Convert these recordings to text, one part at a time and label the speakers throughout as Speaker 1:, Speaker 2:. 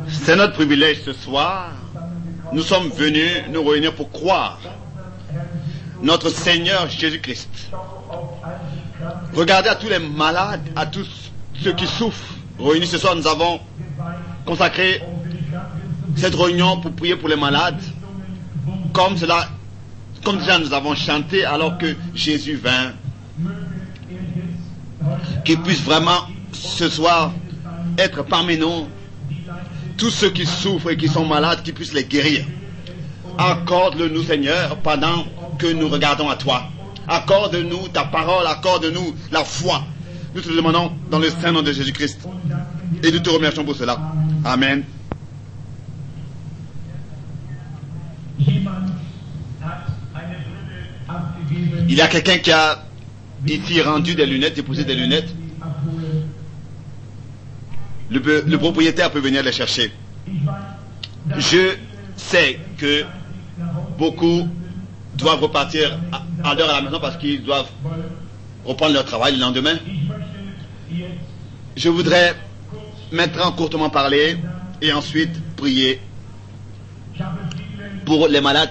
Speaker 1: C'est notre privilège ce soir. Nous sommes venus nous réunir pour croire notre Seigneur Jésus-Christ. Regardez à tous les malades, à tous ceux qui souffrent. Réunis ce soir, nous avons consacré cette réunion pour prier pour les malades. Comme déjà nous avons chanté alors que Jésus vint. Qu'il puisse vraiment ce soir être parmi nous. Tous ceux qui souffrent et qui sont malades, qu'ils puissent les guérir. Accorde-le-nous, Seigneur, pendant que nous regardons à toi. Accorde-nous ta parole, accorde-nous la foi. Nous te le demandons dans le saint nom de Jésus-Christ. Et nous te remercions pour cela. Amen. Il y a quelqu'un qui a ici rendu des lunettes, déposé des lunettes. Le propriétaire peut venir les chercher. Je sais que beaucoup doivent repartir à l'heure à la maison parce qu'ils doivent reprendre leur travail le lendemain. Je voudrais maintenant courtement parler et ensuite prier pour les malades.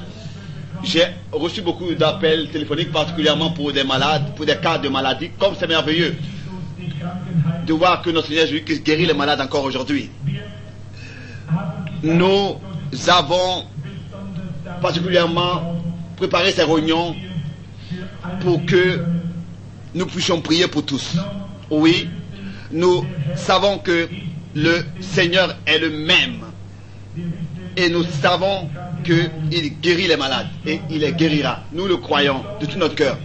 Speaker 1: J'ai reçu beaucoup d'appels téléphoniques, particulièrement pour des malades, pour des cas de maladie. Comme c'est merveilleux de voir que notre Seigneur Jésus-Christ guérit les malades encore aujourd'hui. Nous avons particulièrement préparé ces réunions pour que nous puissions prier pour tous. Oui, nous savons que le Seigneur est le même. Et nous savons qu'il guérit les malades. Et il les guérira. Nous le croyons de tout notre cœur.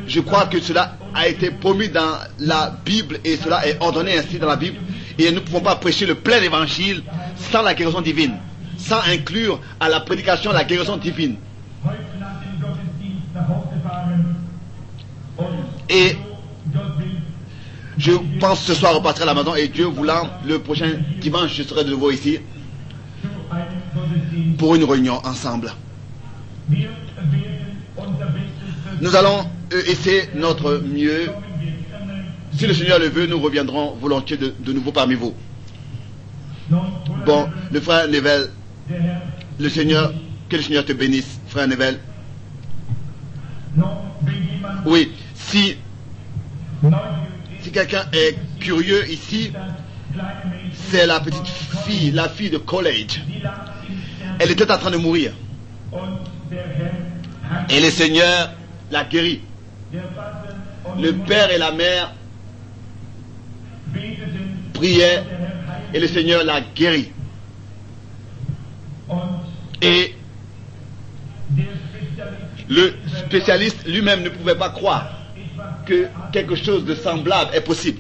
Speaker 1: Je crois que cela a été promis dans la Bible et cela est ordonné ainsi dans la Bible. Et nous ne pouvons pas prêcher le plein évangile sans la guérison divine. Sans inclure à la prédication la guérison divine. Et je pense ce soir repartir à la maison et Dieu voulant, le prochain dimanche, je serai de nouveau ici pour une réunion ensemble. Nous allons essayer notre mieux. Si le Seigneur le veut, nous reviendrons volontiers de nouveau parmi vous. Bon, le frère Nevel, le Seigneur, que le Seigneur te bénisse, frère Nevel. Oui, si quelqu'un est curieux ici, c'est la petite fille, la fille de college. Elle était en train de mourir. Et le Seigneur l'a guérie. Le père et la mère priaient et le Seigneur l'a guérie. Et le spécialiste lui-même ne pouvait pas croire que quelque chose de semblable est possible.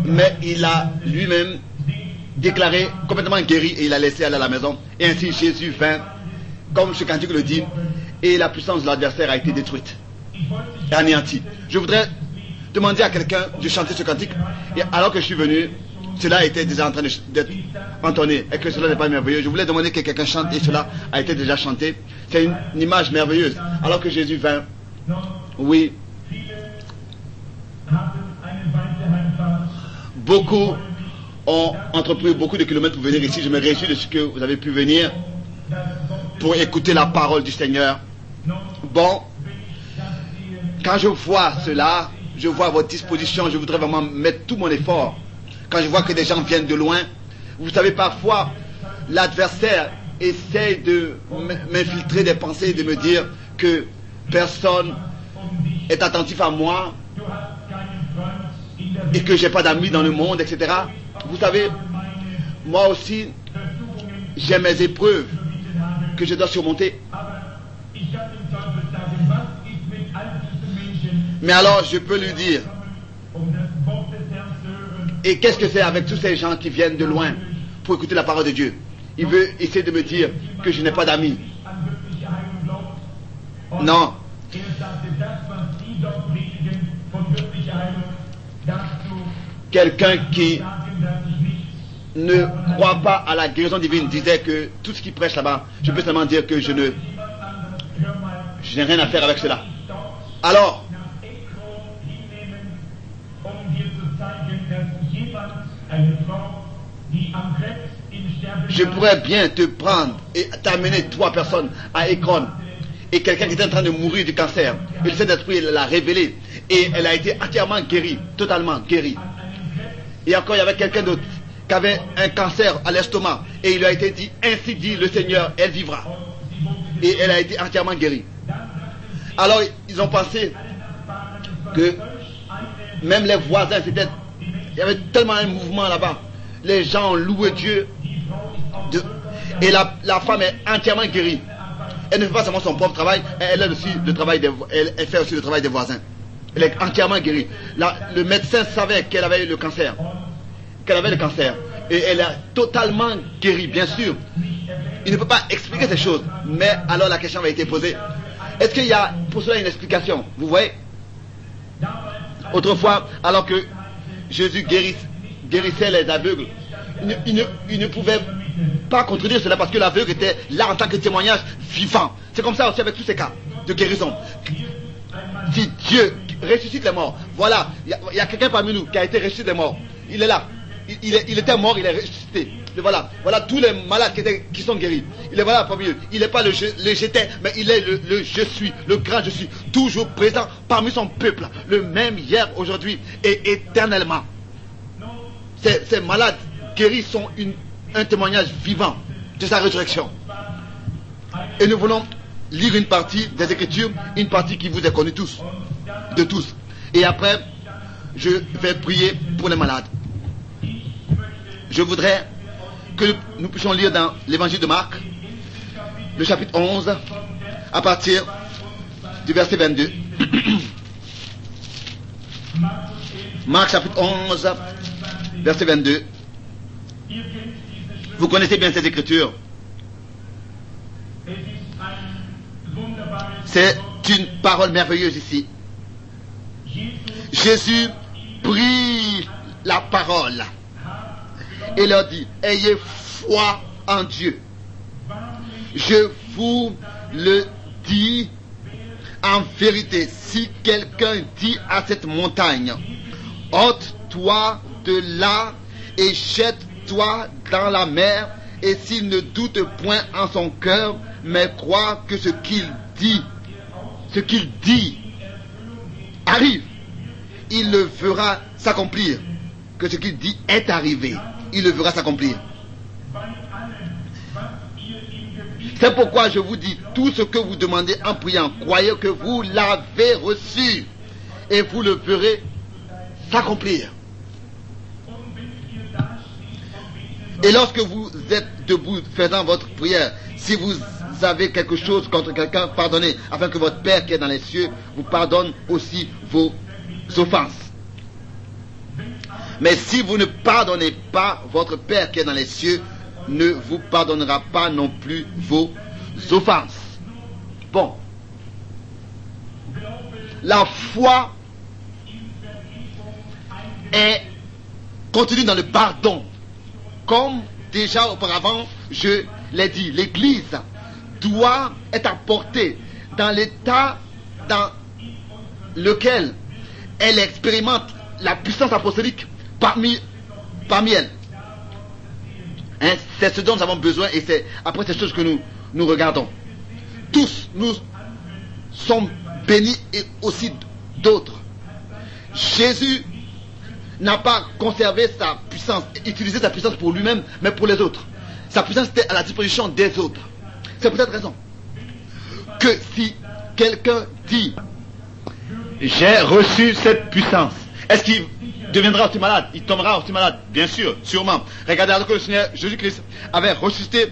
Speaker 1: Mais il a lui-même déclaré complètement guéri et il a laissé aller à la maison. Et ainsi Jésus vint, comme ce cantique le dit, et la puissance de l'adversaire a été détruite et anéantie. Je voudrais demander à quelqu'un de chanter ce cantique. Et alors que je suis venu, cela était déjà en train d'être entonné et que cela n'est pas merveilleux. Je voulais demander que quelqu'un chante et cela a été déjà chanté. C'est une image merveilleuse. Alors que Jésus vint, oui, beaucoup ont entrepris beaucoup de kilomètres pour venir ici. Je me réjouis de ce que vous avez pu venir pour écouter la parole du Seigneur. Bon, quand je vois cela, je vois votre disposition, je voudrais vraiment mettre tout mon effort. Quand je vois que des gens viennent de loin, vous savez, parfois, l'adversaire essaie de m'infiltrer des pensées, de me dire que personne est attentif à moi et que j'ai pas d'amis dans le monde, etc. Vous savez, moi aussi, j'ai mes épreuves que je dois surmonter. Mais alors, je peux lui dire, et qu'est-ce que c'est avec tous ces gens qui viennent de loin pour écouter la parole de Dieu? Il veut essayer de me dire que je n'ai pas d'amis. Non. Quelqu'un qui ne croit pas à la guérison divine disait que tout ce qu'il prêche là-bas, je peux seulement dire que je n'ai rien à faire avec cela. Alors, Je pourrais bien te prendre et t'amener 3 personnes à Ekron. Et quelqu'un qui était en train de mourir du cancer. Et le Saint-Esprit l'a révélé. Et elle a été entièrement guérie, totalement guérie. Et encore, il y avait quelqu'un d'autre qui avait un cancer à l'estomac. Et il lui a été dit, ainsi dit le Seigneur, elle vivra. Et elle a été entièrement guérie. Alors, ils ont pensé que même les voisins, il y avait tellement un mouvement là-bas. Les gens louaient Dieu. Et la femme est entièrement guérie. Elle ne fait pas seulement son propre travail, elle fait aussi le travail des voisins. Elle est entièrement guérie. Le médecin savait qu'elle avait eu le cancer. Et elle est totalement guérie, bien sûr. Il ne peut pas expliquer ces choses. Mais alors la question avait été posée. Est-ce qu'il y a pour cela une explication? Vous voyez? Autrefois, alors que Jésus guérissait les aveugles, il ne pouvait pas contredire cela parce que l'aveugle était là en tant que témoignage vivant. C'est comme ça aussi avec tous ces cas de guérison. Si Dieu ressuscite les morts, voilà, il y a quelqu'un parmi nous qui a été ressuscité des morts. Il est là. Il était mort, il est ressuscité. Et voilà tous les malades qui sont guéris. Il est voilà parmi eux. Il n'est pas le j'étais, mais il est le je suis, le grand je suis, toujours présent parmi son peuple, le même hier, aujourd'hui et éternellement. Ces malades guéris sont un témoignage vivant de sa résurrection. Et nous voulons lire une partie des Écritures, une partie qui vous est connue de tous. Et après, je vais prier pour les malades. Je voudrais que nous puissions lire dans l'évangile de Marc, le chapitre 11, à partir du verset 22. Marc chapitre 11, verset 22. Vous connaissez bien ces Écritures. C'est une parole merveilleuse ici. Jésus prit la parole et leur dit, ayez foi en Dieu. Je vous le dis en vérité, si quelqu'un dit à cette montagne, ôte-toi de là et jette-toi dans la mer, et s'il ne doute point en son cœur, mais croit que ce qu'il dit arrive, il le verra s'accomplir. Que ce qu'il dit est arrivé, il le verra s'accomplir. C'est pourquoi je vous dis, tout ce que vous demandez en priant, croyez que vous l'avez reçu, et vous le verrez s'accomplir. Et lorsque vous êtes debout faisant votre prière, si vous avez quelque chose contre quelqu'un, pardonnez, afin que votre Père qui est dans les cieux vous pardonne aussi vos offenses. Mais si vous ne pardonnez pas, votre Père qui est dans les cieux ne vous pardonnera pas non plus vos offenses. Bon. La foi est contenue dans le pardon. Comme déjà auparavant, je l'ai dit, l'Église doit être apportée dans l'état dans lequel elle expérimente la puissance apostolique parmi elle. Hein, c'est ce dont nous avons besoin et c'est après ces choses que nous regardons. Tous, nous sommes bénis et aussi d'autres. Jésus n'a pas conservé sa puissance, utilisé sa puissance pour lui-même, mais pour les autres. Sa puissance était à la disposition des autres. C'est pour cette raison que si quelqu'un dit « J'ai reçu cette puissance », est-ce qu'il deviendra aussi malade? Il tombera aussi malade? Bien sûr, sûrement. Regardez, alors que le Seigneur Jésus-Christ avait ressuscité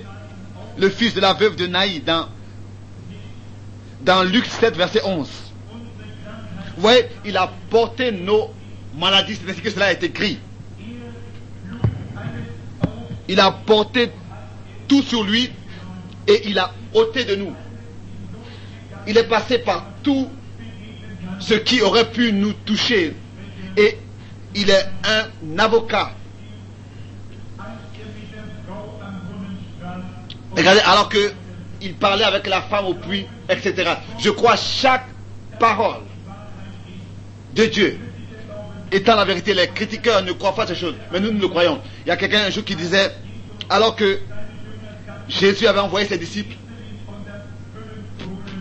Speaker 1: le fils de la veuve de Naï dans Luc 7, verset 11. Vous voyez, il a porté nos maladies, c'est ainsi que cela est écrit. Il a porté tout sur lui et il a ôté de nous. Il est passé par tout ce qui aurait pu nous toucher et il est un avocat. Regardez, alors que il parlait avec la femme au puits, etc. Je crois chaque parole de Dieu étant la vérité. Les critiqueurs ne croient pas ces choses, mais nous le croyons. Il y a quelqu'un un jour qui disait, alors que Jésus avait envoyé ses disciples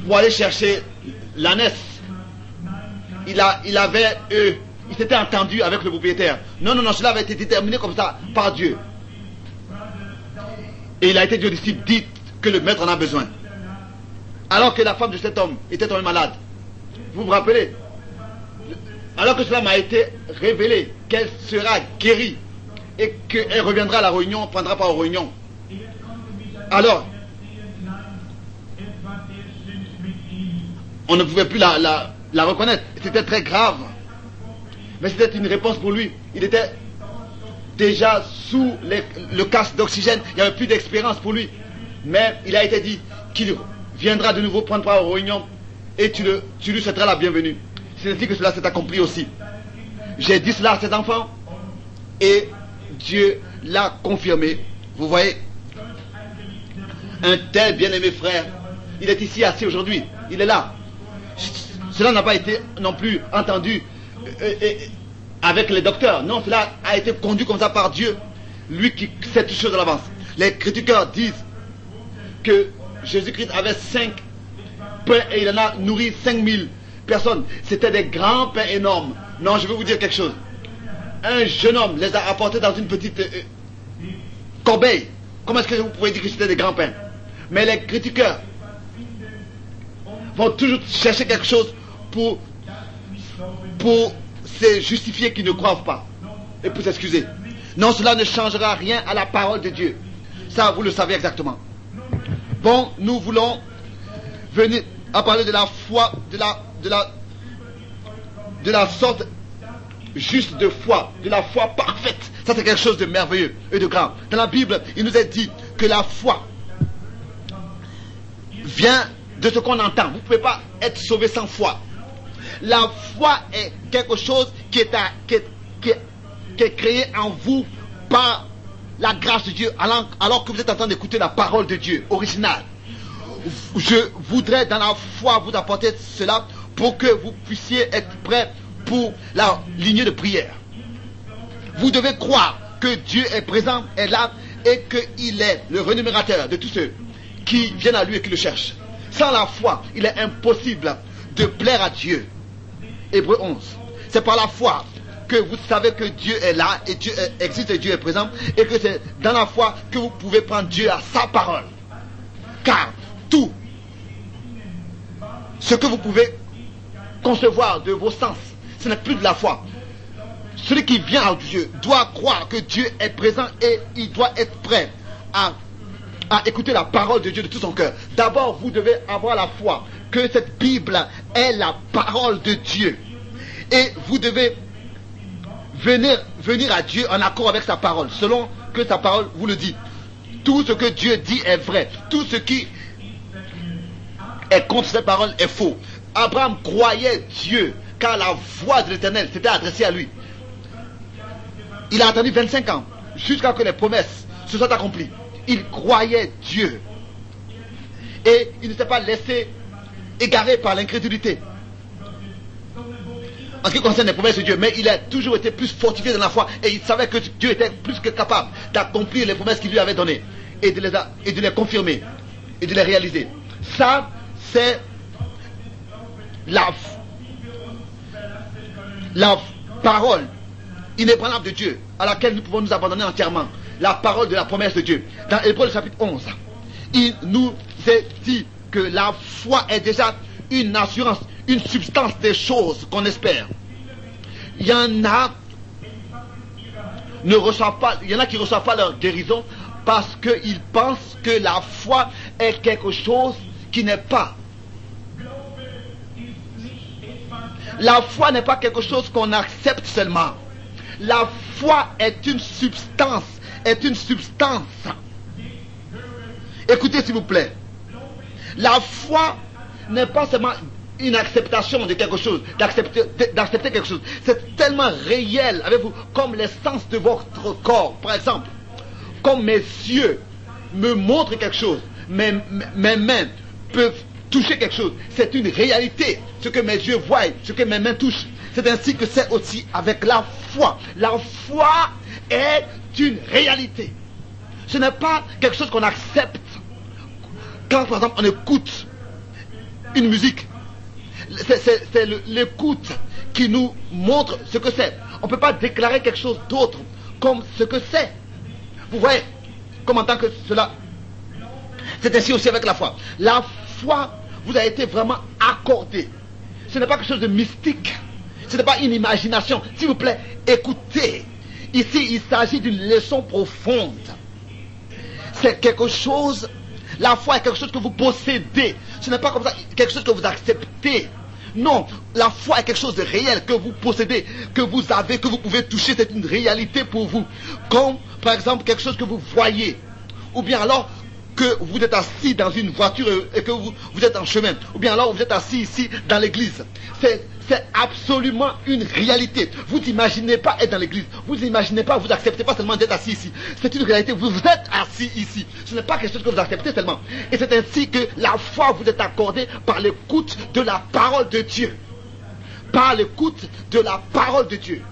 Speaker 1: pour aller chercher l'ânesse, il s'était entendu avec le propriétaire. Non, cela avait été déterminé comme ça par Dieu. Et il a été dit aux disciples, dites que le maître en a besoin. Alors que la femme de cet homme était tombée malade. Vous vous rappelez? Alors que cela m'a été révélé, qu'elle sera guérie et qu'elle reviendra à la réunion, prendra part aux réunions. Alors, on ne pouvait plus la reconnaître. C'était très grave. Mais c'était une réponse pour lui. Il était déjà sous le casque d'oxygène. Il n'y avait plus d'expérience pour lui. Mais il a été dit qu'il viendra de nouveau prendre part aux réunions et tu lui souhaiteras la bienvenue. C'est ainsi que cela s'est accompli aussi. J'ai dit cela à cet enfant et Dieu l'a confirmé. Vous voyez, un tel bien-aimé frère, il est ici assis aujourd'hui. Il est là. Cela n'a pas été non plus entendu avec les docteurs. Non, cela a été conduit comme ça par Dieu. Lui qui sait toutes choses à l'avance. Les critiqueurs disent que Jésus-Christ avait 5 pains et il en a nourri 5000 personnes. C'était des grands pains énormes. Non, je vais vous dire quelque chose. Un jeune homme les a apportés dans une petite corbeille. Comment est-ce que vous pouvez dire que c'était des grands pains? Mais les critiqueurs vont toujours chercher quelque chose pour se justifier qu'ils ne croient pas et pour s'excuser. Non, cela ne changera rien à la parole de Dieu. Ça, vous le savez exactement. Bon, nous voulons venir à parler de la foi, de la sorte juste de foi, de la foi parfaite. Ça, c'est quelque chose de merveilleux et de grand. Dans la Bible, il nous est dit que la foi vient de ce qu'on entend. Vous ne pouvez pas être sauvé sans foi. La foi est quelque chose qui est créé en vous par la grâce de Dieu, alors que vous êtes en train d'écouter la parole de Dieu originale. Je voudrais dans la foi vous apporter cela pour que vous puissiez être prêts pour la lignée de prière. Vous devez croire que Dieu est présent, est là, et qu'il est le rémunérateur de tous ceux qui viennent à lui et qui le cherchent. Sans la foi, il est impossible de plaire à Dieu. Hébreux 11. C'est par la foi que vous savez que Dieu est là, et Dieu existe et Dieu est présent, et que c'est dans la foi que vous pouvez prendre Dieu à sa parole. Car tout ce que vous pouvez concevoir de vos sens, ce n'est plus de la foi. Celui qui vient à Dieu doit croire que Dieu est présent et il doit être prêt à écouter la parole de Dieu de tout son cœur. D'abord, vous devez avoir la foi que cette Bible est la parole de Dieu. Et vous devez venir à Dieu en accord avec sa parole, selon que sa parole vous le dit. Tout ce que Dieu dit est vrai. Tout ce qui est contre cette parole est faux. Abraham croyait Dieu, car la voix de l'Éternel s'était adressée à lui. Il a attendu 25 ans, jusqu'à ce que les promesses se soient accomplies. Il croyait Dieu. Et il ne s'est pas laissé égarer par l'incrédulité. En ce qui concerne les promesses de Dieu, mais il a toujours été plus fortifié dans la foi et il savait que Dieu était plus que capable d'accomplir les promesses qu'il lui avait données et de les confirmer et de les réaliser. Ça, c'est la parole inébranlable de Dieu à laquelle nous pouvons nous abandonner entièrement. La parole de la promesse de Dieu. Dans Hébreux chapitre 11, il nous est dit que la foi est déjà une assurance, une substance des choses qu'on espère. Il y en a qui ne reçoivent pas leur guérison parce qu'ils pensent que la foi est quelque chose qui n'est pas. La foi n'est pas quelque chose qu'on accepte seulement. La foi est une substance, Écoutez s'il vous plaît. La foi n'est pas seulement une acceptation de quelque chose, d'accepter quelque chose. C'est tellement réel avec vous, comme l'essence de votre corps. Par exemple, comme mes yeux me montrent quelque chose, mes mains peuvent toucher quelque chose. C'est une réalité. Ce que mes yeux voient, ce que mes mains touchent, C'est ainsi que c'est aussi avec la foi. La foi est une réalité. Ce n'est pas quelque chose qu'on accepte quand, par exemple, on écoute une musique. C'est l'écoute qui nous montre ce que c'est. On ne peut pas déclarer quelque chose d'autre comme ce que c'est. Vous voyez, comme en tant que cela. C'est ainsi aussi avec la foi. La foi vous a été vraiment accordée. Ce n'est pas quelque chose de mystique. Ce n'est pas une imagination. S'il vous plaît, écoutez. Ici, il s'agit d'une leçon profonde. C'est quelque chose, la foi est quelque chose que vous possédez. Ce n'est pas comme ça quelque chose que vous acceptez. Non, la foi est quelque chose de réel que vous possédez, que vous avez, que vous pouvez toucher. C'est une réalité pour vous. Comme, par exemple, quelque chose que vous voyez. Ou bien alors que vous êtes assis dans une voiture et que vous êtes en chemin. Ou bien alors vous êtes assis ici dans l'église. C'est absolument une réalité. Vous n'imaginez pas être dans l'église. Vous n'imaginez pas, vous n'acceptez pas seulement d'être assis ici. C'est une réalité. Vous êtes assis ici. Ce n'est pas quelque chose que vous acceptez seulement. Et c'est ainsi que la foi vous est accordée par l'écoute de la parole de Dieu. Par l'écoute de la parole de Dieu.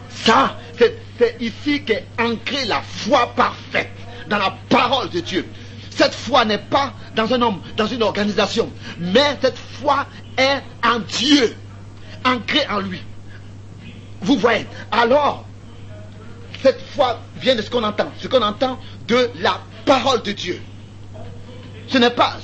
Speaker 1: Ça, c'est ici qu'est ancrée la foi parfaite. Dans la parole de Dieu. Cette foi n'est pas dans un homme, dans une organisation, mais cette foi est en Dieu, ancrée en lui. Vous voyez, alors, cette foi vient de ce qu'on entend de la parole de Dieu. Ce n'est pas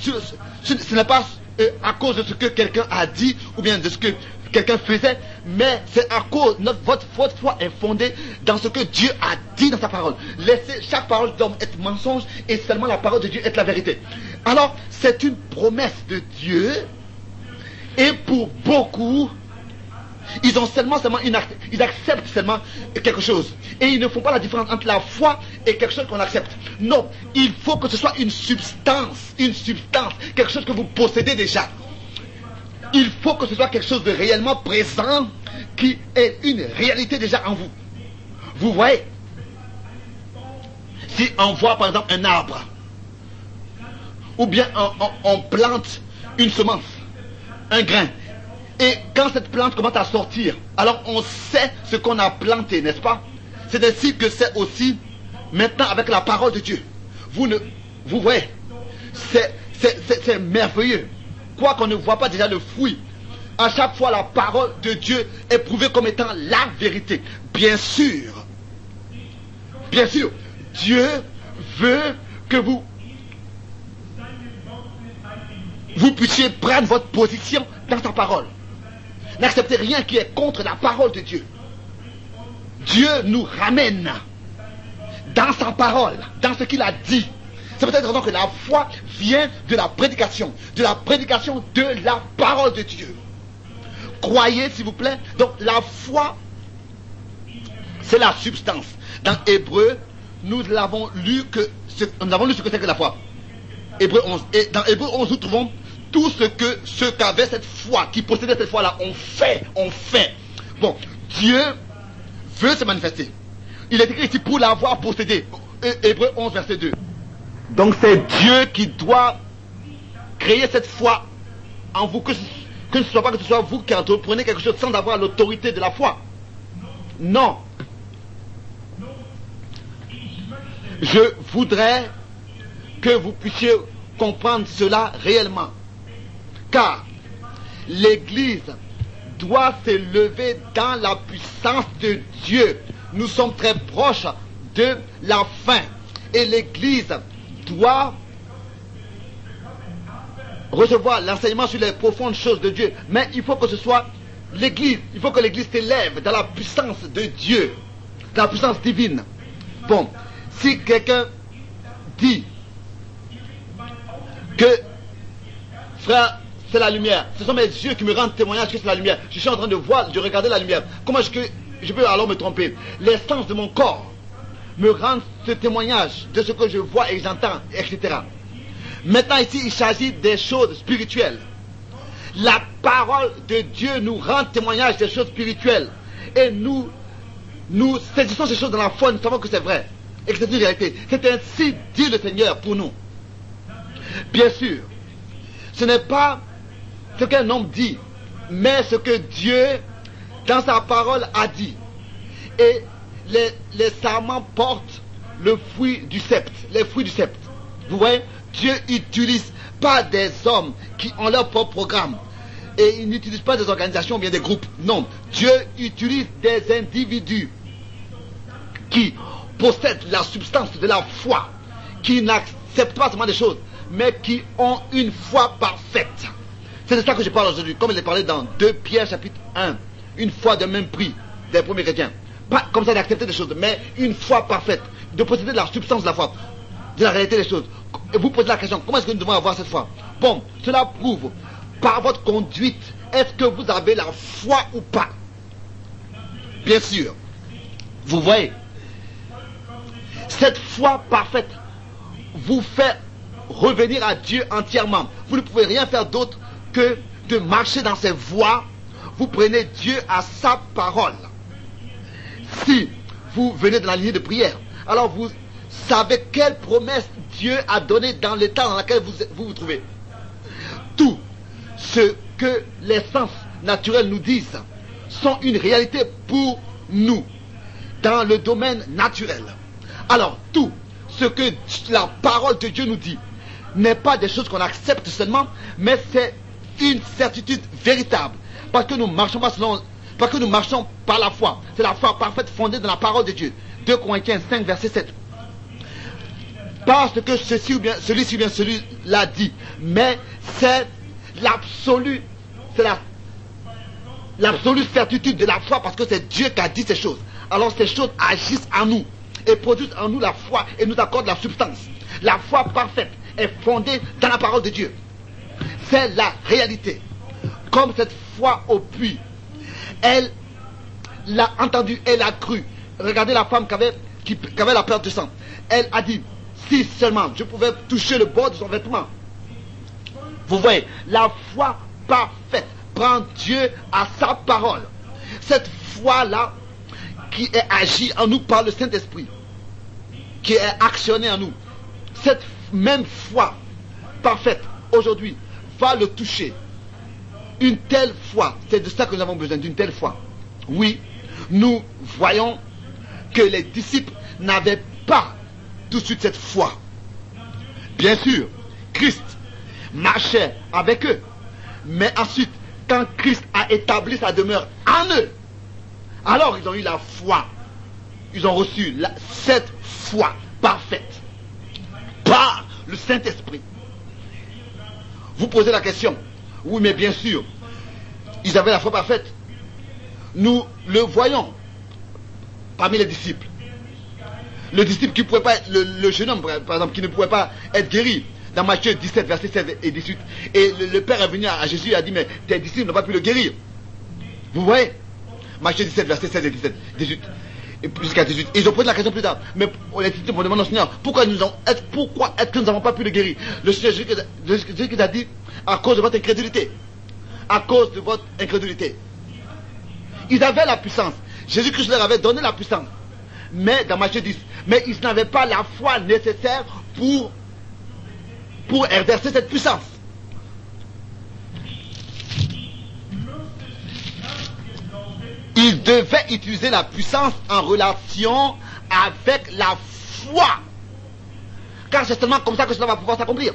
Speaker 1: à cause de ce que quelqu'un a dit, ou bien de ce que quelqu'un faisait, mais c'est à cause, votre foi est fondée dans ce que Dieu a dit dans sa parole. Laissez chaque parole d'homme être mensonge et seulement la parole de Dieu est la vérité. Alors, c'est une promesse de Dieu et pour beaucoup, ils acceptent seulement quelque chose. Et ils ne font pas la différence entre la foi et quelque chose qu'on accepte. Non, il faut que ce soit une substance, quelque chose que vous possédez déjà. Il faut que ce soit quelque chose de réellement présent qui est une réalité déjà en vous. Vous voyez, si on voit par exemple un arbre, ou bien on plante une semence, un grain, et quand cette plante commence à sortir, alors on sait ce qu'on a planté, n'est-ce pas? C'est ainsi que c'est aussi maintenant avec la parole de Dieu. Vous voyez, c'est merveilleux. Quoi qu'on ne voit pas déjà le fruit, à chaque fois la parole de Dieu est prouvée comme étant la vérité. Bien sûr, Dieu veut que vous puissiez prendre votre position dans sa parole. N'acceptez rien qui est contre la parole de Dieu. Dieu nous ramène dans sa parole, dans ce qu'il a dit. C'est peut-être raison que la foi vient de la prédication de la parole de Dieu. Croyez, s'il vous plaît. Donc, la foi, c'est la substance. Dans Hébreu, nous avons lu ce que c'est que la foi. Hébreu 11. Et dans Hébreu 11, nous trouvons tout ce qu'avait cette foi, qui possédait cette foi-là, on fait. Bon, Dieu veut se manifester. Il est écrit ici pour l'avoir possédé. Hébreu 11, verset 2. Donc c'est Dieu qui doit créer cette foi en vous, que ce ne soit pas que ce soit vous qui entreprenez quelque chose sans avoir l'autorité de la foi. Non. Je voudrais que vous puissiez comprendre cela réellement. Car l'Église doit s'élever dans la puissance de Dieu. Nous sommes très proches de la fin. Et l'Église doit recevoir l'enseignement sur les profondes choses de Dieu. Mais il faut que ce soit l'Église. Il faut que l'Église s'élève dans la puissance de Dieu. Dans la puissance divine. Bon, si quelqu'un dit que, frère, c'est la lumière. Ce sont mes yeux qui me rendent témoignage que c'est la lumière. Je suis en train de voir, de regarder la lumière. Comment est-ce que je peux alors me tromper? Les sens de mon corps me rendent ce témoignage de ce que je vois et j'entends, etc. Maintenant ici, il s'agit des choses spirituelles. La parole de Dieu nous rend témoignage des choses spirituelles. Et nous saisissons ces choses dans la foi, nous savons que c'est vrai. Et que c'est une réalité. C'est ainsi dit le Seigneur pour nous. Bien sûr, ce n'est pas ce qu'un homme dit mais ce que Dieu, dans sa parole, a dit. Et les sarments portent le fruit du sceptre, les fruits du sceptre. Vous voyez, Dieu n'utilise pas des hommes qui ont leur propre programme. Et il n'utilise pas des organisations ou bien des groupes. Non, Dieu utilise des individus qui possèdent la substance de la foi, qui n'acceptent pas seulement des choses, mais qui ont une foi parfaite. C'est de ça que je parle aujourd'hui, comme je l'ai parlé dans 2 Pierre chapitre 1. Une foi de même prix des premiers chrétiens. Pas comme ça d'accepter des choses, mais une foi parfaite, de posséder la substance de la foi, de la réalité des choses. Et vous posez la question, comment est-ce que nous devons avoir cette foi? Bon, cela prouve par votre conduite, est-ce que vous avez la foi ou pas? Bien sûr. Vous voyez, cette foi parfaite vous fait revenir à Dieu entièrement. Vous ne pouvez rien faire d'autre que de marcher dans ses voies. Vous prenez Dieu à sa parole. Si vous venez de la lignée de prière, alors vous savez quelle promesse Dieu a donnée dans l'état dans lequel vous trouvez. Tout ce que les sens naturels nous disent sont une réalité pour nous dans le domaine naturel. Alors tout ce que la parole de Dieu nous dit n'est pas des choses qu'on accepte seulement, mais c'est une certitude véritable. Parce que nous marchons pas selon, parce que nous marchons par la foi. C'est la foi parfaite fondée dans la parole de Dieu. 2 Corinthiens 5 verset 7. Parce que ceci ou bien celui-ci ou bien celui-là dit, mais c'est l'absolue, c'est l'absolue certitude de la foi, parce que c'est Dieu qui a dit ces choses. Alors ces choses agissent en nous et produisent en nous la foi et nous accordent la substance. La foi parfaite est fondée dans la parole de Dieu. C'est la réalité. Comme cette foi au puits, elle l'a entendu, elle a cru. Regardez la femme qui avait la perte de sang. Elle a dit, si seulement je pouvais toucher le bord de son vêtement. Vous voyez, la foi parfaite prend Dieu à sa parole. Cette foi-là qui est agie en nous par le Saint-Esprit, qui est actionnée en nous, cette même foi parfaite aujourd'hui va le toucher. Une telle foi, c'est de ça que nous avons besoin, d'une telle foi. Oui, nous voyons que les disciples n'avaient pas tout de suite cette foi. Bien sûr, Christ marchait avec eux. Mais ensuite, quand Christ a établi sa demeure en eux, alors ils ont eu la foi. Ils ont reçu cette foi parfaite par le Saint-Esprit. Vous posez la question. Oui, mais bien sûr, ils avaient la foi parfaite. Nous le voyons parmi les disciples. Le disciple qui ne pouvait pas être, le jeune homme, par exemple, qui ne pouvait pas être guéri, dans Matthieu 17, versets 16 et 18. Et le Père est venu à Jésus et a dit, mais tes disciples n'ont pas pu le guérir. Vous voyez? Matthieu 17, versets 16 et 17, 18. Et jusqu'à 18. Et ils ont posé la question plus tard. Mais les disciples vont demander au Seigneur, pourquoi est-ce que nous n'avons pas pu le guérir? Le Seigneur Jésus a dit, à cause de votre incrédulité. À cause de votre incrédulité. Ils avaient la puissance. Jésus-Christ leur avait donné la puissance. Mais dans Matthieu 10, mais ils n'avaient pas la foi nécessaire pour exercer cette puissance. Ils devaient utiliser la puissance en relation avec la foi. Car c'est seulement comme ça que cela va pouvoir s'accomplir.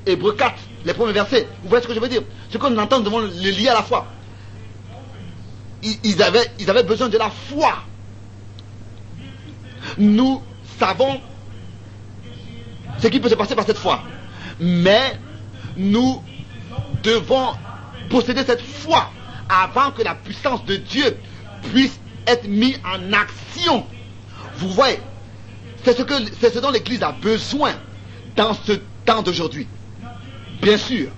Speaker 1: Hébreux 4, les premiers versets. Vous voyez ce que je veux dire? Ce que nous entendons, nous devons le lier à la foi. Ils avaient besoin de la foi. Nous savons ce qui peut se passer par cette foi. Mais nous devons posséder cette foi avant que la puissance de Dieu puisse être mise en action. Vous voyez, c'est ce dont l'Église a besoin dans ce temps d'aujourd'hui. Bien sûr,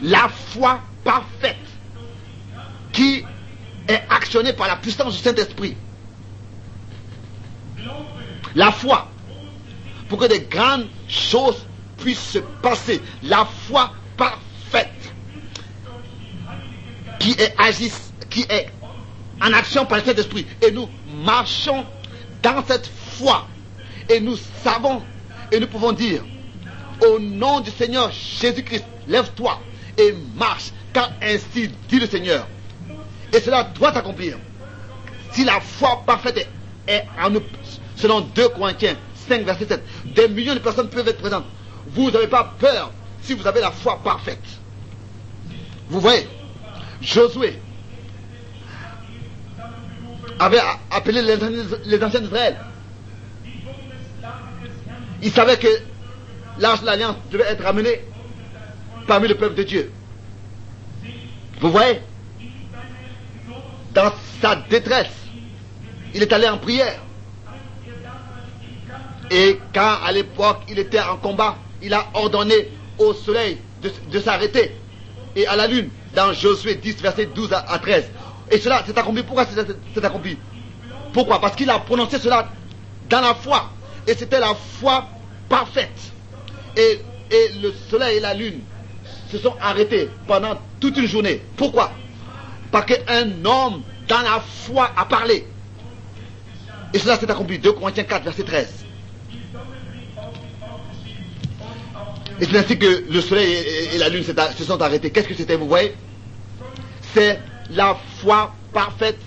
Speaker 1: la foi parfaite qui est actionnée par la puissance du Saint-Esprit. La foi, pour que des grandes choses puissent se passer. La foi parfaite qui est en action par le Saint-Esprit. Et nous marchons dans cette foi. Et nous savons et nous pouvons dire, au nom du Seigneur Jésus-Christ, lève-toi et marche car ainsi dit le Seigneur. Et cela doit s'accomplir. Si la foi parfaite est en nous, selon 2 Corinthiens 5, verset 7, des millions de personnes peuvent être présentes. Vous n'avez pas peur si vous avez la foi parfaite. Vous voyez, Josué avait appelé les anciens d'Israël. Il savait que l'arche de l'alliance devait être ramenée parmi le peuple de Dieu. Vous voyez, dans sa détresse, il est allé en prière. Et quand à l'époque il était en combat, il a ordonné au soleil de s'arrêter et à la lune, dans Josué 10, verset 12 à 13. Et cela s'est accompli. Pourquoi c'est accompli? Pourquoi? Parce qu'il a prononcé cela dans la foi. Et c'était la foi parfaite. Et le soleil et la lune se sont arrêtés pendant toute une journée. Pourquoi? Parce qu'un homme dans la foi a parlé. Et cela s'est accompli. 2 Corinthiens 4, verset 13. Et c'est ainsi que le soleil et la lune se sont arrêtés. Qu'est-ce que c'était, vous voyez? C'est la foi parfaite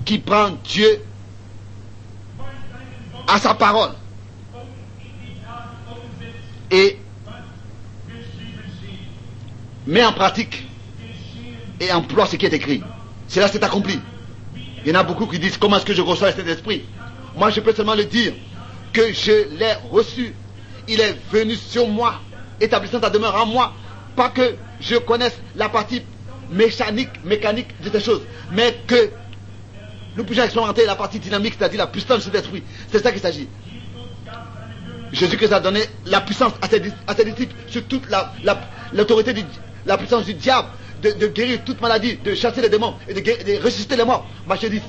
Speaker 1: qui prend Dieu à sa parole et met en pratique et emploie ce qui est écrit. Cela s'est accompli. Il y en a beaucoup qui disent: comment est-ce que je reçois cet esprit? Moi je peux seulement le dire que je l'ai reçu. Il est venu sur moi, établissant sa demeure en moi. Pas que je connaisse la partie mécanique de ces choses, mais que nous puissions expérimenter la partie dynamique, c'est-à-dire la puissance de l'esprit. C'est ça qu'il s'agit. Jésus-Christ a donné la puissance à ses disciples sur toute l'autorité, la puissance du diable, de guérir toute maladie, de chasser les démons et de ressusciter les morts. Matthieu 10.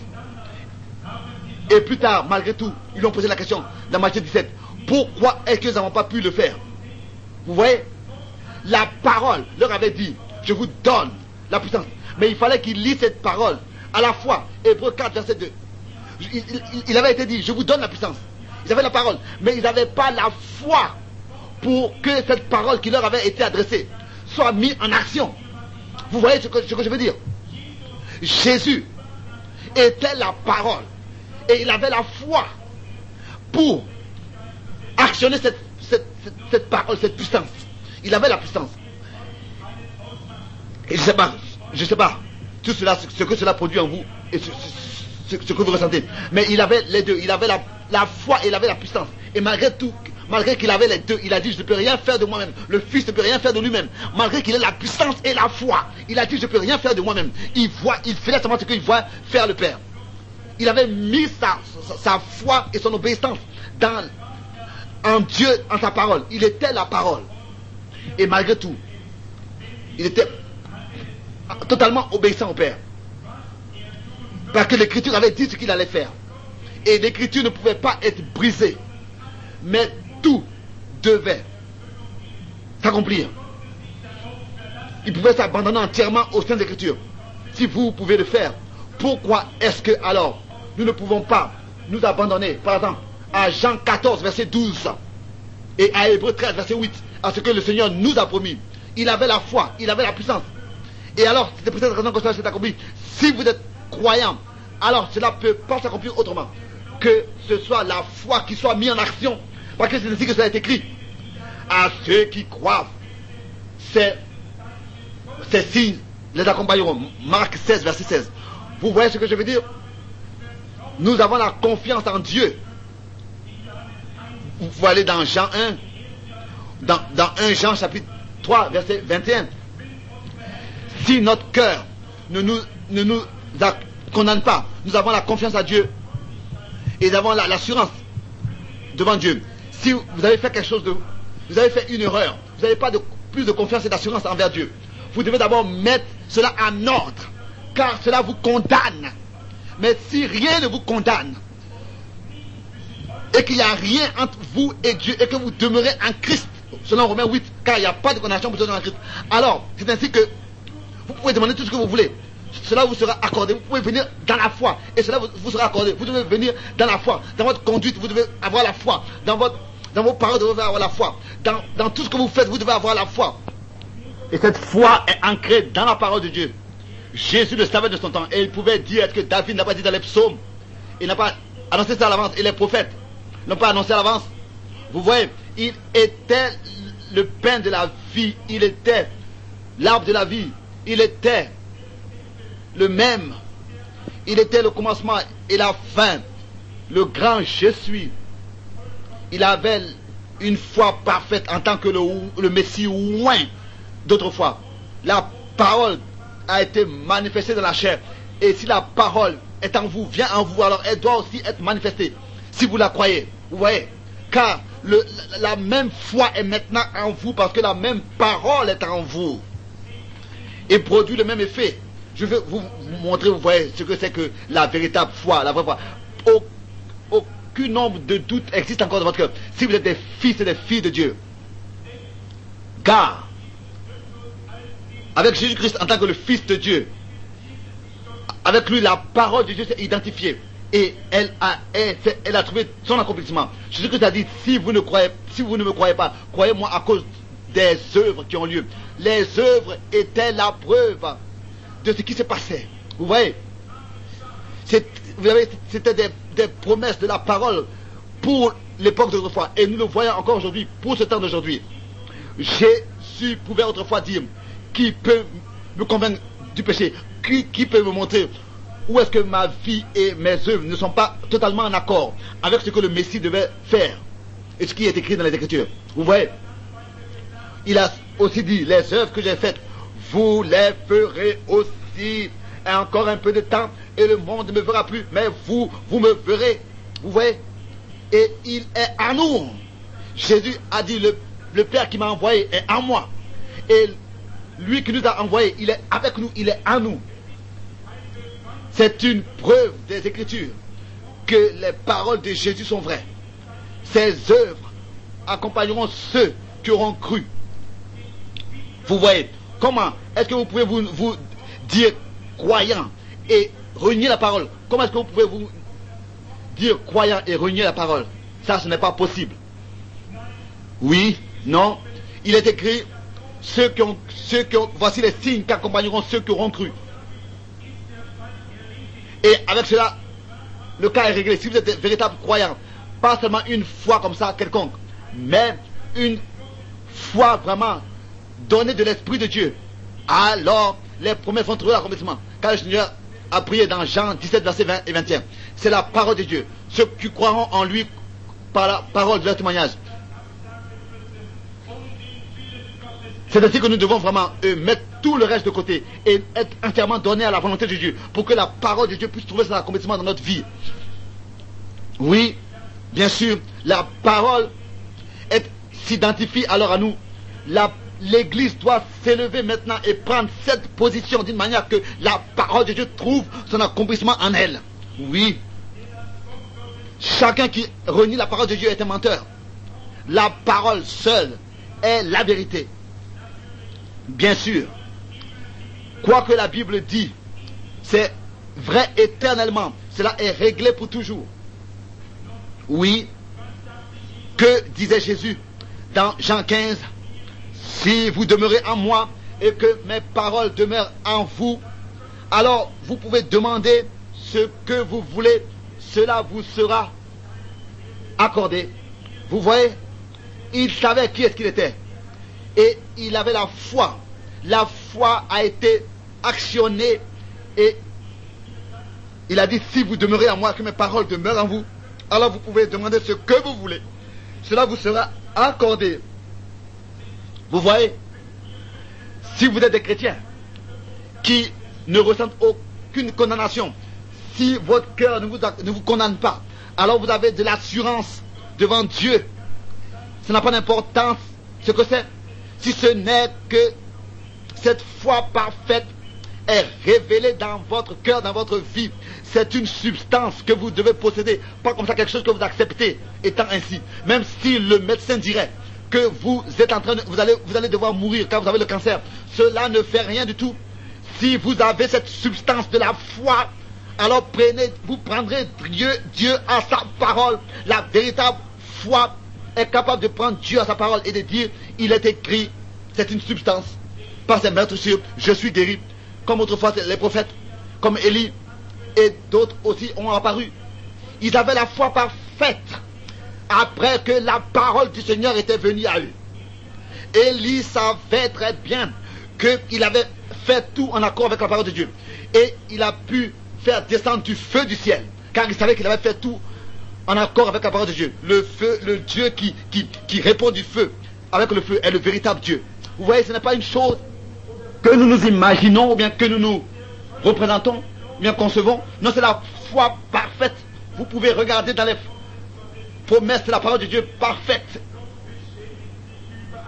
Speaker 1: Et plus tard, malgré tout, ils lui ont posé la question dans Matthieu 17. Pourquoi est-ce qu'ils n'ont pas pu le faire? Vous voyez, la parole leur avait dit: je vous donne la puissance. Mais il fallait qu'ils lisent cette parole à la fois. Hébreux 4, verset 2. Il avait été dit: je vous donne la puissance. Ils avaient la parole, mais ils n'avaient pas la foi pour que cette parole qui leur avait été adressée soit mise en action. Vous voyez ce que je veux dire? Jésus était la parole et il avait la foi pour actionner cette parole, cette puissance. Il avait la puissance. Et je sais pas tout cela, ce que cela produit en vous et ce que vous ressentez. Mais il avait les deux. Il avait la foi et il avait la puissance. Et malgré tout, malgré qu'il avait les deux, il a dit: je ne peux rien faire de moi-même. Le Fils ne peut rien faire de lui-même. Malgré qu'il ait la puissance et la foi, il a dit: je ne peux rien faire de moi-même. Il faisait seulement ce qu'il voit faire le Père. Il avait mis sa foi et son obéissance en Dieu, en sa parole. Il était la parole. Et malgré tout, il était totalement obéissant au Père. Parce que l'Écriture avait dit ce qu'il allait faire. Et l'Écriture ne pouvait pas être brisée. Mais tout devait s'accomplir. Il pouvait s'abandonner entièrement au sein de l'Écriture. Si vous pouvez le faire, pourquoi est-ce que alors nous ne pouvons pas nous abandonner, par exemple, à Jean 14, verset 12 et à Hébreux 13, verset 8, à ce que le Seigneur nous a promis? Il avait la foi, il avait la puissance. Et alors, c'est pour cette raison que cela s'est accompli. Si vous êtes croyant, alors cela ne peut pas s'accomplir autrement que ce soit la foi qui soit mise en action. Parce que c'est ainsi que cela est écrit. À ceux qui croient, ces signes les accompagneront. Marc 16, verset 16. Vous voyez ce que je veux dire? Nous avons la confiance en Dieu. Vous pouvez aller dans Jean 1, dans 1 Jean chapitre 3, verset 21. Si notre cœur ne nous condamne pas, nous avons la confiance à Dieu et nous avons l'assurance devant Dieu. Si vous avez fait quelque chose vous avez fait une erreur, vous n'avez pas plus de confiance et d'assurance envers Dieu, vous devez d'abord mettre cela en ordre, car cela vous condamne. Mais si rien ne vous condamne, et qu'il n'y a rien entre vous et Dieu, et que vous demeurez en Christ, selon Romains 8, car il n'y a pas de condamnation pour ceux qui sont en Christ, alors c'est ainsi que vous pouvez demander tout ce que vous voulez. Cela vous sera accordé. Vous pouvez venir dans la foi, et cela vous sera accordé. Vous devez venir dans la foi. Dans votre conduite, vous devez avoir la foi. Dans vos paroles, vous devez avoir la foi. Dans tout ce que vous faites, vous devez avoir la foi. Et cette foi est ancrée dans la parole de Dieu. Jésus le savait de son temps. Et il pouvait dire, est-ce que David n'a pas dit dans les psaumes? Il n'a pas annoncé ça à l'avance. Et les prophètes n'ont pas annoncé à l'avance. Vous voyez, il était le pain de la vie. Il était l'arbre de la vie. Il était le même. Il était le commencement et la fin. Le grand je suis. Il avait une foi parfaite en tant que le Messie oint d'autrefois. La parole a été manifestée dans la chair. Et si la parole est en vous, vient en vous, alors elle doit aussi être manifestée. Si vous la croyez. Vous voyez? Car la même foi est maintenant en vous parce que la même parole est en vous. Et produit le même effet. Je vais vous montrer, vous voyez, ce que c'est que la véritable foi, la vraie foi. Aucun nombre de doutes existe encore dans votre cœur. Si vous êtes des fils et des filles de Dieu. Car, avec Jésus-Christ en tant que le Fils de Dieu, avec lui, la parole de Dieu s'est identifiée. Et elle a trouvé son accomplissement. Jésus-Christ a dit, si vous ne me croyez pas, croyez-moi à cause des œuvres qui ont lieu. Les œuvres étaient la preuve de ce qui se passait. Vous voyez, c'était des promesses de la parole pour l'époque d'autrefois. Et nous le voyons encore aujourd'hui, pour ce temps d'aujourd'hui. Jésus pouvait autrefois dire, qui peut me convaincre du péché? Qui peut me montrer où est-ce que ma vie et mes œuvres ne sont pas totalement en accord avec ce que le Messie devait faire et ce qui est écrit dans les Écritures? Vous voyez, il a aussi dit, les œuvres que j'ai faites, vous les ferez aussi. Et encore un peu de temps et le monde ne me verra plus, mais vous me verrez. Vous voyez? Et il est en nous. Jésus a dit, le Père qui m'a envoyé est en moi. Et lui qui nous a envoyés, il est avec nous, il est en nous. C'est une preuve des Écritures que les paroles de Jésus sont vraies. Ses œuvres accompagneront ceux qui auront cru. Vous voyez, comment est-ce que vous pouvez vous dire croyant et renier la parole? Comment est-ce que vous pouvez vous dire croyant et renier la parole? Ça, ce n'est pas possible. Oui, non. Il est écrit, voici les signes qui accompagneront ceux qui auront cru. Et avec cela, le cas est réglé. Si vous êtes des véritables croyants, pas seulement une foi comme ça quelconque, mais une foi vraiment donnée de l'Esprit de Dieu, alors les promesses vont trouver l'accomplissement. Car le Seigneur a prié dans Jean 17, versets 20 et 21. C'est la parole de Dieu. Ceux qui croiront en lui par la parole de leur témoignage. C'est ainsi que nous devons vraiment mettre tout le reste de côté et être entièrement donné à la volonté de Dieu pour que la parole de Dieu puisse trouver son accomplissement dans notre vie. Oui, bien sûr, la parole s'identifie alors à nous. L'Église doit s'élever maintenant et prendre cette position d'une manière que la parole de Dieu trouve son accomplissement en elle. Oui. Chacun qui renie la parole de Dieu est un menteur. La parole seule est la vérité. Bien sûr, quoi que la Bible dit, c'est vrai éternellement. Cela est réglé pour toujours. Oui, que disait Jésus dans Jean 15? Si vous demeurez en moi et que mes paroles demeurent en vous, alors vous pouvez demander ce que vous voulez, cela vous sera accordé. Vous voyez, il savait qui est-ce qu'il était. Et il avait la foi. La foi a été actionnée. Et il a dit, si vous demeurez en moi, que mes paroles demeurent en vous, alors vous pouvez demander ce que vous voulez. Cela vous sera accordé. Vous voyez, si vous êtes des chrétiens qui ne ressentent aucune condamnation, si votre cœur ne vous condamne pas, alors vous avez de l'assurance devant Dieu. Ça n'a pas d'importance ce que c'est. Si ce n'est que cette foi parfaite est révélée dans votre cœur, dans votre vie. C'est une substance que vous devez posséder. Pas comme ça quelque chose que vous acceptez étant ainsi. Même si le médecin dirait que vous êtes en train de, vous allez devoir mourir quand vous avez le cancer. Cela ne fait rien du tout. Si vous avez cette substance de la foi, alors vous prendrez Dieu à sa parole. La véritable foi est capable de prendre Dieu à sa parole et de dire, il est écrit, c'est une substance. par ses maîtres sûrs, je suis guéri. Comme autrefois les prophètes, comme Élie et d'autres aussi ont apparu. Ils avaient la foi parfaite après que la parole du Seigneur était venue à eux. Élie savait très bien qu'il avait fait tout en accord avec la parole de Dieu. Et il a pu faire descendre du feu du ciel, car il savait qu'il avait fait tout en accord avec la parole de Dieu. Le feu, le Dieu qui répond du feu avec le feu est le véritable Dieu. Vous voyez, ce n'est pas une chose que nous nous imaginons ou bien que nous nous représentons, ou bien concevons. Non, c'est la foi parfaite. Vous pouvez regarder dans les promesses de la parole de Dieu parfaite.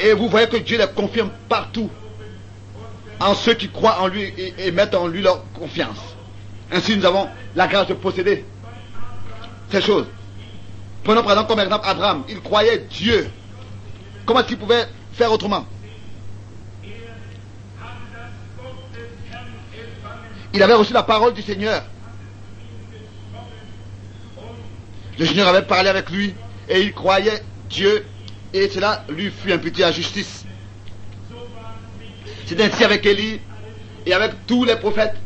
Speaker 1: Et vous voyez que Dieu les confirme partout en ceux qui croient en lui et mettent en lui leur confiance. Ainsi, nous avons la grâce de posséder ces choses. Prenons par exemple comme exemple Abraham. Il croyait Dieu. Comment est-ce qu'il pouvait faire autrement? Il avait reçu la parole du Seigneur. Le Seigneur avait parlé avec lui et il croyait Dieu et cela lui fut imputé à justice. C'est ainsi avec Élie et avec tous les prophètes.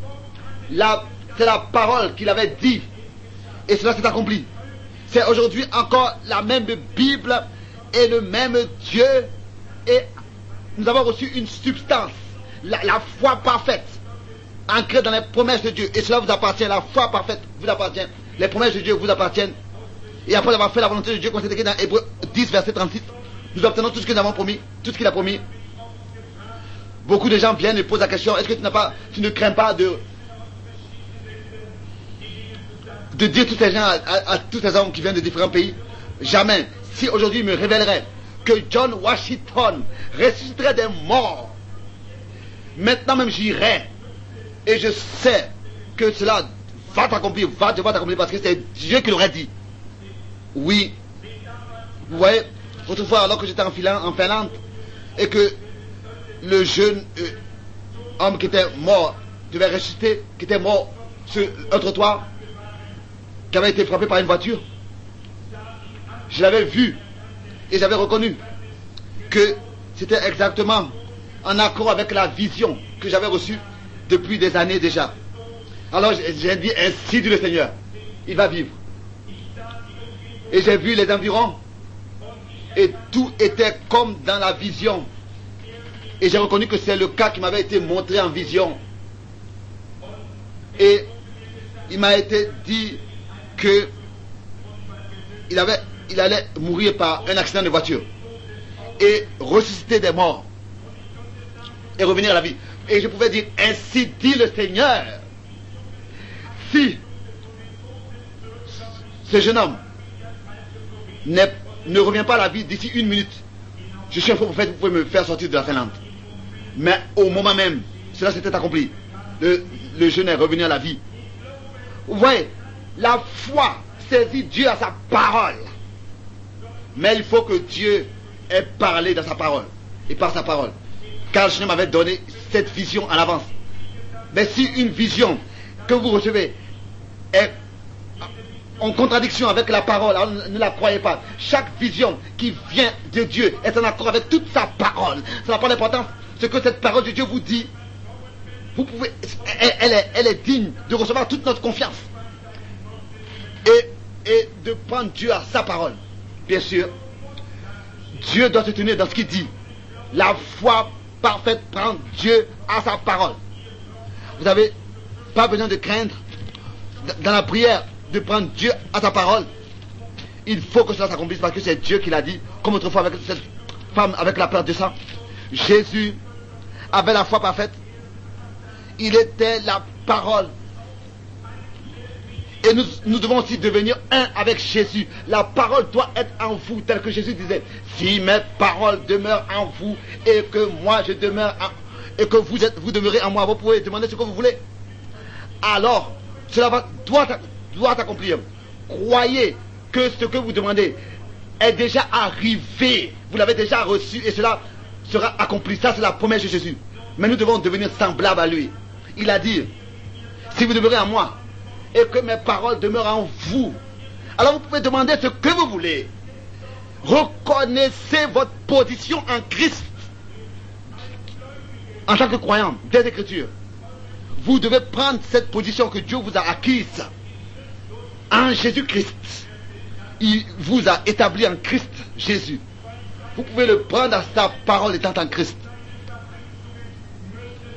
Speaker 1: C'est la parole qu'il avait dit et cela s'est accompli. C'est aujourd'hui encore la même Bible et le même Dieu et nous avons reçu une substance, la foi parfaite, ancrée dans les promesses de Dieu. Et cela vous appartient, la foi parfaite vous appartient, les promesses de Dieu vous appartiennent. Et après avoir fait la volonté de Dieu, comme c'est écrit dans Hébreux 10, verset 36, nous obtenons tout ce que nous avons promis, tout ce qu'il a promis. Beaucoup de gens viennent et posent la question, est-ce que tu ne crains pas de dire tous ces gens à tous ces hommes qui viennent de différents pays? Jamais. Si aujourd'hui il me révélerait que John Washington ressusciterait des morts, maintenant même j'irai et je sais que cela va t'accomplir, va devoir t'accomplir parce que c'est Dieu qui l'aurait dit. Oui. Vous voyez, autrefois alors que j'étais en Finlande et que le jeune homme qui était mort devait ressusciter, qui était mort sur un trottoir, qui avait été frappé par une voiture, je l'avais vu et j'avais reconnu que c'était exactement en accord avec la vision que j'avais reçue depuis des années déjà. Alors j'ai dit, ainsi dit le Seigneur, il va vivre. Et j'ai vu les environs et tout était comme dans la vision. Et j'ai reconnu que c'est le cas qui m'avait été montré en vision. Et il m'a été dit que il allait mourir par un accident de voiture et ressusciter des morts et revenir à la vie. Et je pouvais dire, ainsi dit le Seigneur, si ce jeune homme ne revient pas à la vie d'ici 1 minute, je suis un faux prophète, vous pouvez me faire sortir de la Finlande. Mais au moment même, cela s'était accompli. Le jeune est revenu à la vie. Vous voyez, la foi saisit Dieu à sa parole. Mais il faut que Dieu ait parlé dans sa parole et par sa parole. Car le Seigneur m'avait donné cette vision en avance. Mais si une vision que vous recevez est en contradiction avec la parole, alors ne la croyez pas. Chaque vision qui vient de Dieu est en accord avec toute sa parole. Ça n'a pas d'importance. Ce que cette parole de Dieu vous dit, vous pouvez, elle est digne de recevoir toute notre confiance. Et de prendre Dieu à sa parole. Bien sûr, Dieu doit se tenir dans ce qu'il dit. La foi parfaite prend Dieu à sa parole. Vous n'avez pas besoin de craindre dans la prière de prendre Dieu à sa parole. Il faut que cela s'accomplisse parce que c'est Dieu qui l'a dit, comme autrefois avec cette femme avec la perte de sang. Jésus avait la foi parfaite. Il était la parole. Et nous devons aussi devenir un avec Jésus. La parole doit être en vous, tel que Jésus disait. Si mes paroles demeurent en vous et que moi je demeure et que vous demeurez en moi, vous pouvez demander ce que vous voulez. Alors, cela doit accomplir. Croyez que ce que vous demandez est déjà arrivé. Vous l'avez déjà reçu et cela sera accompli. Ça, c'est la promesse de Jésus. Mais nous devons devenir semblables à lui. Il a dit, si vous demeurez en moi et que mes paroles demeurent en vous, alors vous pouvez demander ce que vous voulez. Reconnaissez votre position en Christ. en tant que croyant des Écritures, vous devez prendre cette position que Dieu vous a acquise en Jésus-Christ. Il vous a établi en Christ Jésus. Vous pouvez le prendre à sa parole étant en Christ.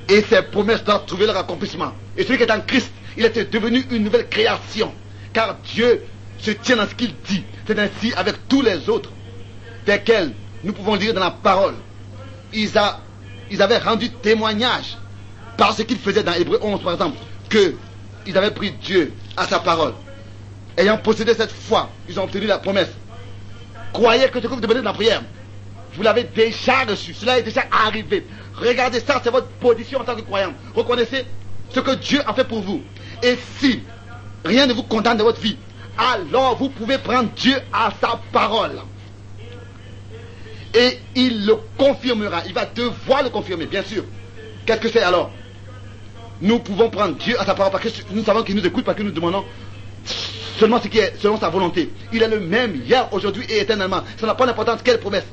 Speaker 1: Et ses promesses doivent trouver leur accomplissement. Et celui qui est en Christ, il était devenu une nouvelle création. Car Dieu se tient dans ce qu'il dit. C'est ainsi avec tous les autres desquels nous pouvons lire dans la parole. Ils avaient rendu témoignage par ce qu'ils faisaient dans Hébreux 11 par exemple, qu'ils avaient pris Dieu à sa parole. Ayant possédé cette foi, ils ont obtenu la promesse. Croyez que ce que vous demandez dans la prière, vous l'avez déjà reçu, cela est déjà arrivé. Regardez ça, c'est votre position en tant que croyant. Reconnaissez ce que Dieu a fait pour vous. Et si rien ne vous condamne dans votre vie, alors vous pouvez prendre Dieu à sa parole. Et il le confirmera, il va devoir le confirmer, bien sûr. Qu'est-ce que c'est alors? Nous pouvons prendre Dieu à sa parole parce que nous savons qu'il nous écoute, parce que nous demandons seulement ce qui est selon sa volonté. Il est le même hier, aujourd'hui et éternellement. Ça n'a pas d'importance quelle promesse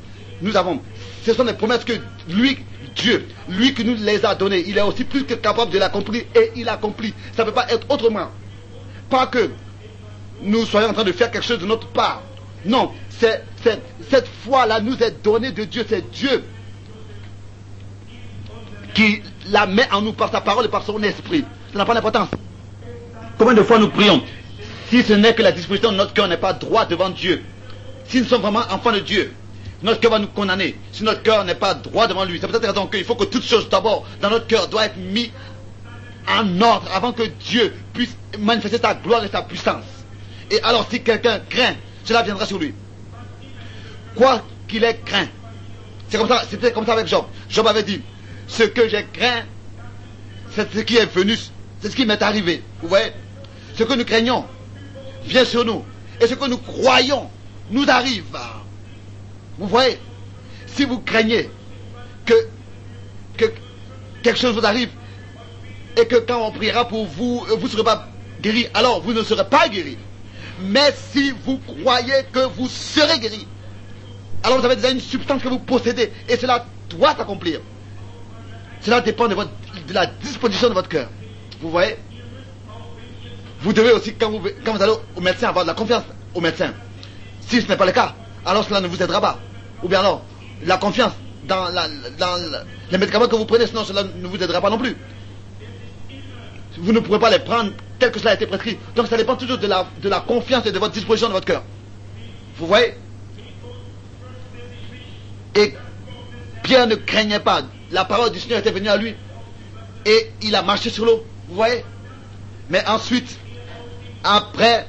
Speaker 1: nous avons. Ce sont des promesses que lui, Dieu, lui qui nous les a données, il est aussi plus que capable de l'accomplir et il accomplit. Ça ne peut pas être autrement. Pas que nous soyons en train de faire quelque chose de notre part. Non, cette foi-là nous est donnée de Dieu. C'est Dieu qui la met en nous par sa parole et par son esprit. Ça n'a pas d'importance. Combien de fois nous prions? Si ce n'est que la disposition de notre cœur n'est pas droit devant Dieu, si nous sommes vraiment enfants de Dieu, notre cœur va nous condamner. Si notre cœur n'est pas droit devant lui, c'est pour cette raison qu'il faut que toute chose d'abord dans notre cœur doit être mise en ordre avant que Dieu puisse manifester sa gloire et sa puissance. Et alors si quelqu'un craint, cela viendra sur lui. Quoi qu'il ait craint. C'est comme ça, c'était comme ça avec Job. Job avait dit, ce que j'ai craint, c'est ce qui est venu, c'est ce qui m'est arrivé. Vous voyez? Ce que nous craignons vient sur nous. Et ce que nous croyons nous arrive. Vous voyez? Si vous craignez que quelque chose vous arrive et que quand on priera pour vous, vous ne serez pas guéri, alors vous ne serez pas guéri. Mais si vous croyez que vous serez guéri, alors vous avez déjà une substance que vous possédez et cela doit s'accomplir. Cela dépend de la disposition de votre cœur. Vous voyez? Vous devez aussi, quand vous allez au médecin, avoir de la confiance au médecin. Si ce n'est pas le cas, alors cela ne vous aidera pas. Ou bien alors, la confiance dans les médicaments que vous prenez, sinon cela ne vous aidera pas non plus. Vous ne pourrez pas les prendre tel que cela a été prescrit. Donc ça dépend toujours de la confiance et de votre disposition de votre cœur. Vous voyez? Et Pierre ne craignait pas. La parole du Seigneur était venue à lui. Et il a marché sur l'eau. Vous voyez? Mais ensuite, après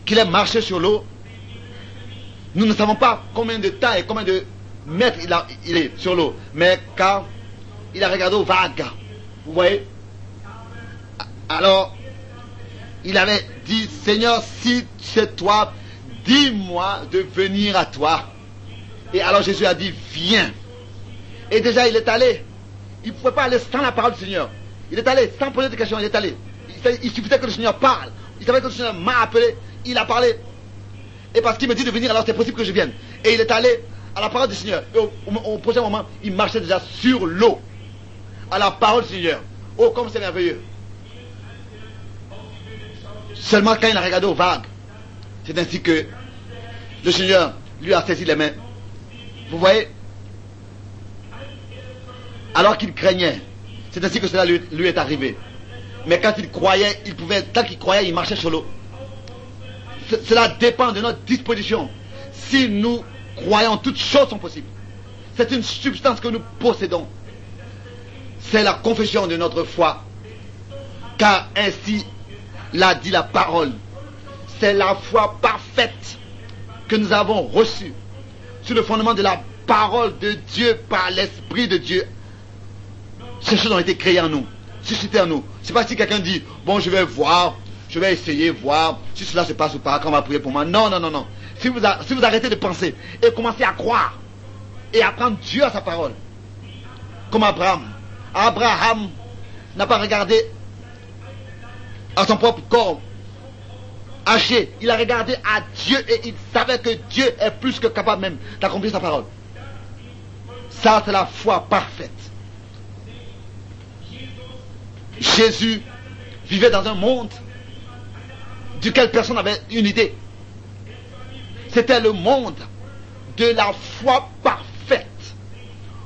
Speaker 1: qu'il ait marché sur l'eau, nous ne savons pas combien de temps et combien de mètres il est sur l'eau. Mais quand il a regardé aux vagues, vous voyez? Alors, il avait dit, Seigneur, si c'est toi, dis-moi de venir à toi. Et alors Jésus a dit, viens. Et déjà il est allé. Il ne pouvait pas aller sans la parole du Seigneur. Il est allé sans poser de questions, il est allé. Il suffisait que le Seigneur parle. Il savait que le Seigneur m'a appelé, il a parlé. Et parce qu'il me dit de venir, alors c'est possible que je vienne. Et il est allé à la parole du Seigneur. Et au prochain moment, il marchait déjà sur l'eau. À la parole du Seigneur. Oh, comme c'est merveilleux. Seulement quand il a regardé aux vagues, c'est ainsi que le Seigneur lui a saisi les mains. Vous voyez? Alors qu'il craignait, c'est ainsi que cela lui est arrivé. Mais quand il croyait, tant qu'il croyait, il marchait sur l'eau. Cela dépend de notre disposition. Si nous croyons, toutes choses sont possibles. C'est une substance que nous possédons. C'est la confession de notre foi. Car ainsi l'a dit la parole. C'est la foi parfaite que nous avons reçue sur le fondement de la parole de Dieu par l'Esprit de Dieu. Ces choses ont été créées en nous, suscitées en nous. C'est pas si quelqu'un dit, bon, je vais voir, je vais essayer, voir si cela se passe ou pas, quand on va prier pour moi. Non, non, non, non. Si vous arrêtez de penser et commencez à croire et à prendre Dieu à sa parole, comme Abraham. Abraham n'a pas regardé à son propre corps haché. Il a regardé à Dieu et il savait que Dieu est plus que capable même d'accomplir sa parole. Ça, c'est la foi parfaite. Jésus vivait dans un monde duquel personne n'avait une idée. C'était le monde de la foi parfaite.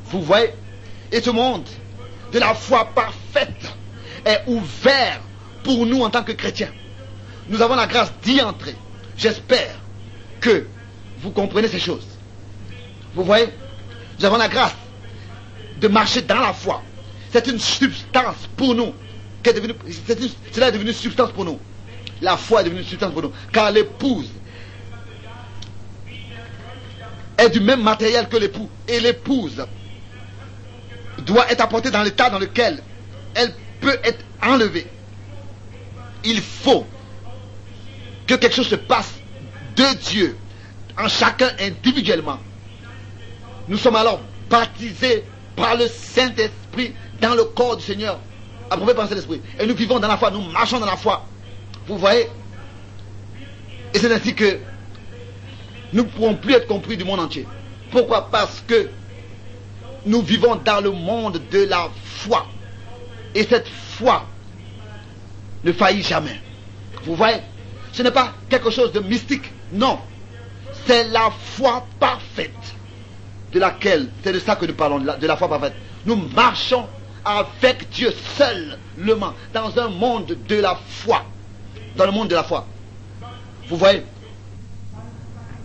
Speaker 1: Vous voyez? Et ce monde de la foi parfaite est ouvert pour nous en tant que chrétiens. Nous avons la grâce d'y entrer. J'espère que vous comprenez ces choses. Vous voyez? Nous avons la grâce de marcher dans la foi. C'est une substance pour nous. Cela est devenu substance pour nous. La foi est devenue substance pour nous. Car l'épouse est du même matériel que l'époux. Et l'épouse doit être apportée dans l'état dans lequel elle peut être enlevée. Il faut que quelque chose se passe de Dieu en chacun individuellement. Nous sommes alors baptisés par le Saint-Esprit dans le corps du Seigneur, approuvés par Saint-Esprit. Et nous vivons dans la foi, nous marchons dans la foi. Vous voyez? Et c'est ainsi que nous ne pourrons plus être compris du monde entier. Pourquoi? Parce que nous vivons dans le monde de la foi. Et cette foi ne faillit jamais. Vous voyez? Ce n'est pas quelque chose de mystique. Non. C'est la foi parfaite de laquelle, c'est de ça que nous parlons, de la foi parfaite. Nous marchons avec Dieu seulement dans un monde de la foi. Dans le monde de la foi. Vous voyez?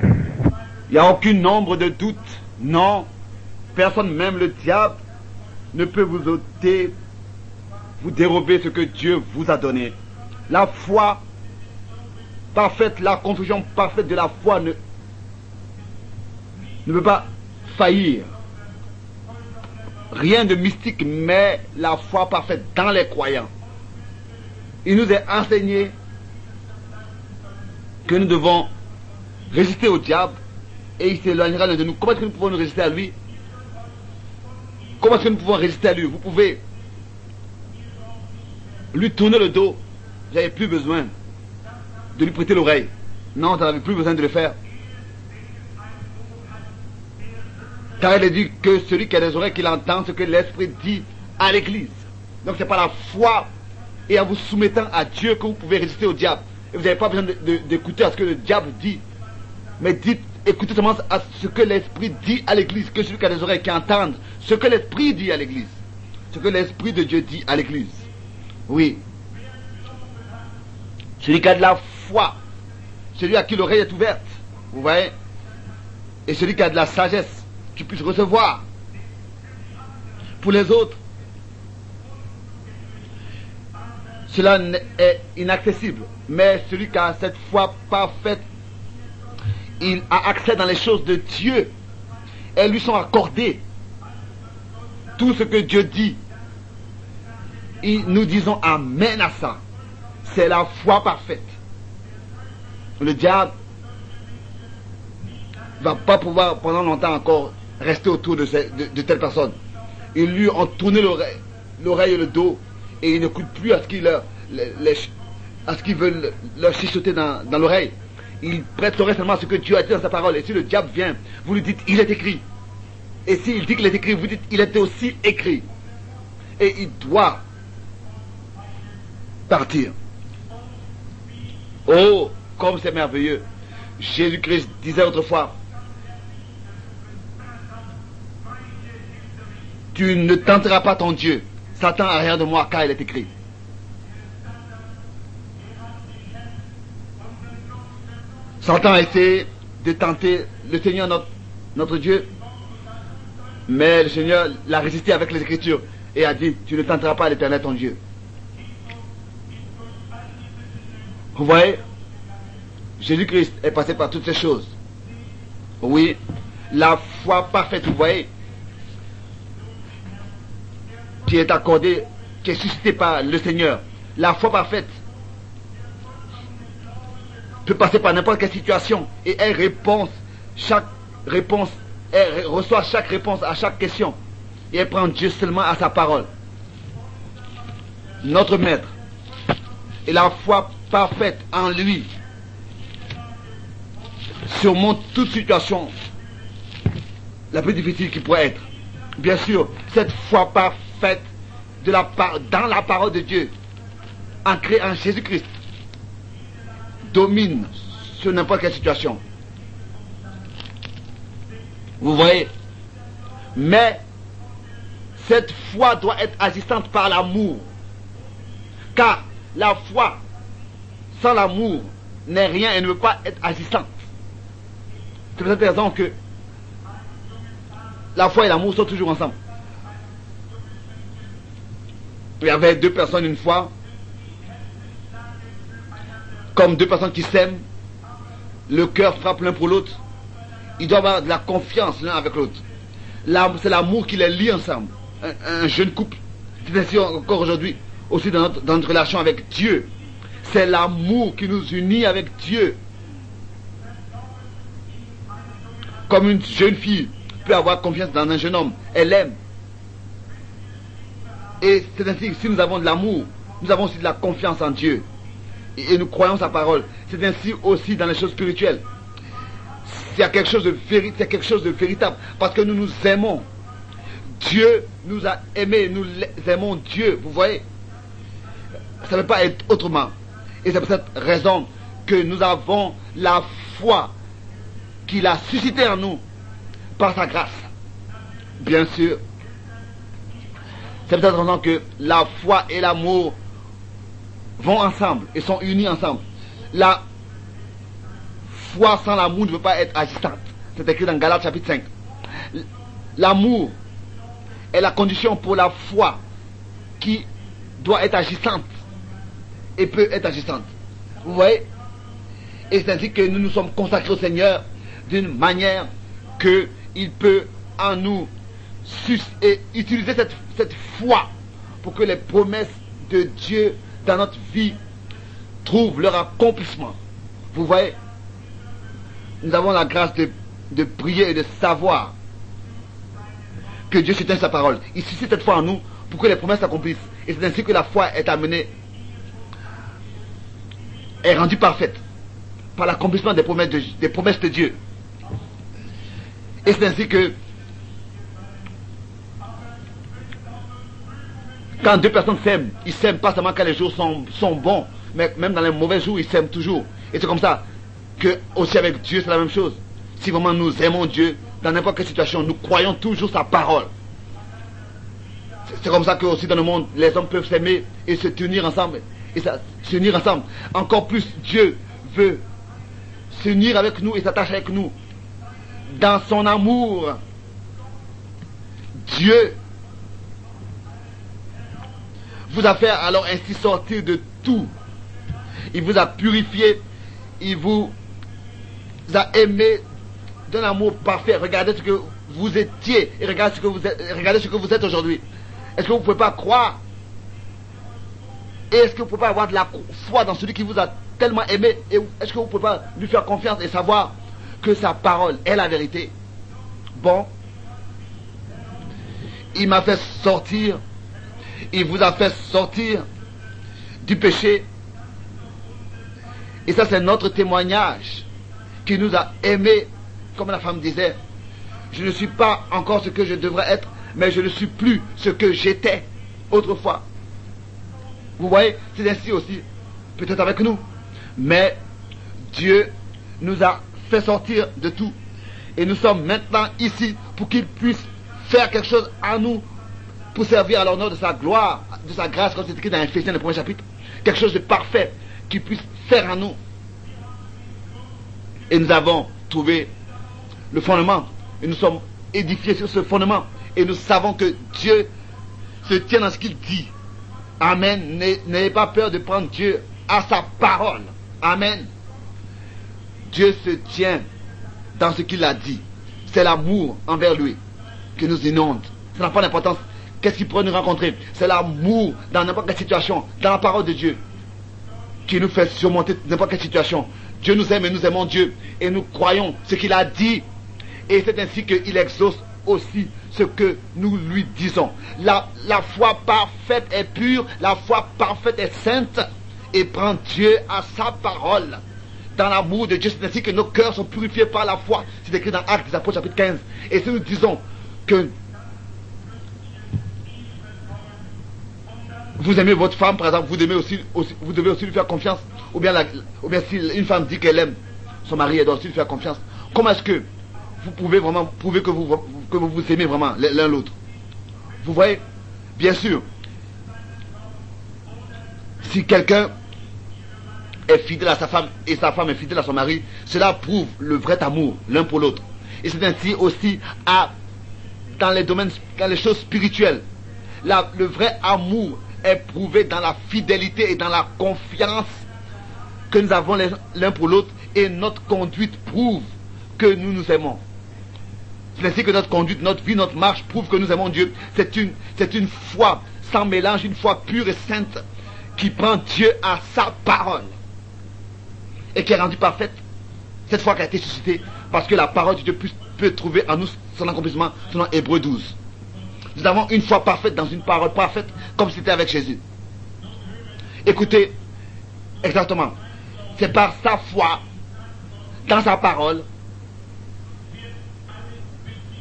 Speaker 1: Il n'y a aucun nombre de doutes. Non. Personne, même le diable, ne peut vous ôter, vous dérober ce que Dieu vous a donné. La foi parfaite, la confusion parfaite de la foi ne peut pas faillir. Rien de mystique, mais la foi parfaite dans les croyants. Il nous est enseigné que nous devons résister au diable et il s'éloignera de nous. Comment est-ce que nous pouvons nous résister à lui? Comment est-ce que nous pouvons résister à lui? Vous pouvez lui tourner le dos. Vous n'avez plus besoin de lui prêter l'oreille. Non, vous n'avez plus besoin de le faire. Car il est dit que celui qui a des oreilles, qu'il entend ce que l'Esprit dit à l'Église. Donc c'est par la foi et en vous soumettant à Dieu que vous pouvez résister au diable. Et vous n'avez pas besoin d'écouter à ce que le diable dit. Mais écoutez seulement à ce que l'Esprit dit à l'Église. Que celui qui a des oreilles qui entende ce que l'Esprit dit à l'Église. Ce que l'Esprit de Dieu dit à l'Église. Oui. Celui qui a de la foi. Celui à qui l'oreille est ouverte. Vous voyez? Et celui qui a de la sagesse. Qui puisse recevoir. Pour les autres. Cela est inaccessible. Mais celui qui a cette foi parfaite, il a accès dans les choses de Dieu. Elles lui sont accordées. Tout ce que Dieu dit. Et nous disons amen à ça. C'est la foi parfaite. Le diable ne va pas pouvoir pendant longtemps encore rester autour de telle personne. Ils lui ont tourné l'oreille et le dos et ils n'écoutent plus à ce qu'ils veulent leur chuchoter dans l'oreille. Ils prêtent l'oreille seulement à ce que Dieu a dit dans sa parole. Et si le diable vient, vous lui dites il est écrit. Et s'il dit qu'il est écrit, vous dites il est aussi écrit. Et il doit partir. Oh, comme c'est merveilleux. Jésus-Christ disait autrefois, tu ne tenteras pas ton Dieu. Satan arrière de moi car il est écrit. Satan a essayé de tenter le Seigneur notre Dieu. Mais le Seigneur l'a résisté avec les Écritures et a dit, tu ne tenteras pas l'Éternel ton Dieu. Vous voyez, Jésus-Christ est passé par toutes ces choses. Oui, la foi parfaite, vous voyez, qui est accordée, qui est suscitée par le Seigneur. La foi parfaite peut passer par n'importe quelle situation et elle reçoit chaque réponse à chaque question et elle prend Dieu seulement à sa parole. Notre maître. Et la foi parfaite en lui surmonte toute situation la plus difficile qui pourrait être. Bien sûr, cette foi parfaite dans la parole de Dieu, ancrée en Jésus-Christ, domine sur n'importe quelle situation. Vous voyez? Mais cette foi doit être agissante par l'amour. Car la foi sans l'amour n'est rien et ne veut pas être agissante. C'est pour cette raison que la foi et l'amour sont toujours ensemble. Il y avait deux personnes une fois, comme deux personnes qui s'aiment, le cœur frappe l'un pour l'autre, ils doivent avoir de la confiance l'un avec l'autre. C'est l'amour qui les lie ensemble. Un jeune couple, c'est ainsi encore aujourd'hui, aussi dans notre relation avec Dieu. C'est l'amour qui nous unit avec Dieu. Comme une jeune fille peut avoir confiance dans un jeune homme, elle aime. Et c'est ainsi que si nous avons de l'amour, nous avons aussi de la confiance en Dieu. Et nous croyons sa parole. C'est ainsi aussi dans les choses spirituelles. Il y a quelque chose de véritable. Parce que nous nous aimons. Dieu nous a aimés. Nous aimons Dieu. Vous voyez? Ça ne peut pas être autrement. Et c'est pour cette raison que nous avons la foi qu'il a suscitée en nous par sa grâce. Bien sûr. C'est pour cette raison que la foi et l'amour vont ensemble et sont unis ensemble. La foi sans l'amour ne peut pas être agissante. C'est écrit dans Galates chapitre 5. L'amour est la condition pour la foi qui doit être agissante et peut être agissante. Vous voyez? Et c'est ainsi que nous nous sommes consacrés au Seigneur d'une manière qu'il peut en nous et utiliser cette foi pour que les promesses de Dieu dans notre vie trouvent leur accomplissement. Vous voyez? Nous avons la grâce de prier et de savoir que Dieu soutient sa parole. Il suscite cette foi en nous pour que les promesses s'accomplissent. Et c'est ainsi que la foi est amenée, est rendue parfaite par l'accomplissement des promesses de Dieu. Et c'est ainsi que quand deux personnes s'aiment, ils s'aiment pas seulement quand les jours sont bons, mais même dans les mauvais jours, ils s'aiment toujours. Et c'est comme ça que aussi avec Dieu, c'est la même chose. Si vraiment nous aimons Dieu, dans n'importe quelle situation, nous croyons toujours sa parole. C'est comme ça que aussi dans le monde, les hommes peuvent s'aimer et se tenir ensemble. Encore plus, Dieu veut s'unir avec nous et s'attacher avec nous. Dans son amour, Dieu vous a fait alors ainsi sortir de tout. Il vous a purifié, il vous a aimé d'un amour parfait. Regardez ce que vous étiez et regardez ce que vous êtes aujourd'hui. Est-ce que vous ne pouvez pas croire? Et est-ce que vous ne pouvez pas avoir de la foi dans celui qui vous a tellement aimé? Et est-ce que vous ne pouvez pas lui faire confiance et savoir que sa parole est la vérité? Bon, il m'a fait sortir, il vous a fait sortir du péché. Et ça, c'est notre témoignage qui nous a aimés, comme la femme disait. Je ne suis pas encore ce que je devrais être, mais je ne suis plus ce que j'étais autrefois. Vous voyez, c'est ainsi aussi, peut-être avec nous. Mais Dieu nous a fait sortir de tout. Et nous sommes maintenant ici pour qu'il puisse faire quelque chose à nous pour servir à l'honneur de sa gloire, de sa grâce, comme c'est écrit dans Éphésiens, le premier chapitre. Quelque chose de parfait qu'il puisse faire à nous. Et nous avons trouvé le fondement. Et nous sommes édifiés sur ce fondement. Et nous savons que Dieu se tient dans ce qu'il dit. Amen. N'ayez pas peur de prendre Dieu à sa parole. Amen. Dieu se tient dans ce qu'il a dit. C'est l'amour envers lui qui nous inonde. Ça n'a pas d'importance. Qu'est-ce qui pourrait nous rencontrer? C'est l'amour dans n'importe quelle situation, dans la parole de Dieu, qui nous fait surmonter n'importe quelle situation. Dieu nous aime et nous aimons Dieu. Et nous croyons ce qu'il a dit. Et c'est ainsi qu'il exauce aussi ce que nous lui disons. La foi parfaite est pure, la foi parfaite est sainte et prend Dieu à sa parole. Dans l'amour de Dieu, c'est ainsi que nos cœurs sont purifiés par la foi. C'est écrit dans Actes des Apôtres chapitre 15. Et si nous disons que vous aimez votre femme, par exemple, vous devez aussi lui faire confiance. Ou bien si une femme dit qu'elle aime son mari, elle doit aussi lui faire confiance. Comment est-ce que vous pouvez vraiment prouver que vous vous aimez vraiment l'un l'autre? Vous voyez? Bien sûr, si quelqu'un est fidèle à sa femme et sa femme est fidèle à son mari, cela prouve le vrai amour l'un pour l'autre. Et c'est ainsi aussi dans les choses spirituelles. Le vrai amour est prouvé dans la fidélité et dans la confiance que nous avons l'un pour l'autre, et notre conduite prouve que nous nous aimons. C'est ainsi que notre conduite, notre vie, notre marche prouve que nous aimons Dieu. C'est une foi sans mélange, une foi pure et sainte qui prend Dieu à sa parole et qui est rendue parfaite. Cette foi qui a été suscitée parce que la parole de Dieu peut trouver en nous son accomplissement selon Hébreux 12. Nous avons une foi parfaite dans une parole parfaite comme c'était avec Jésus. Écoutez, exactement. C'est par sa foi dans sa parole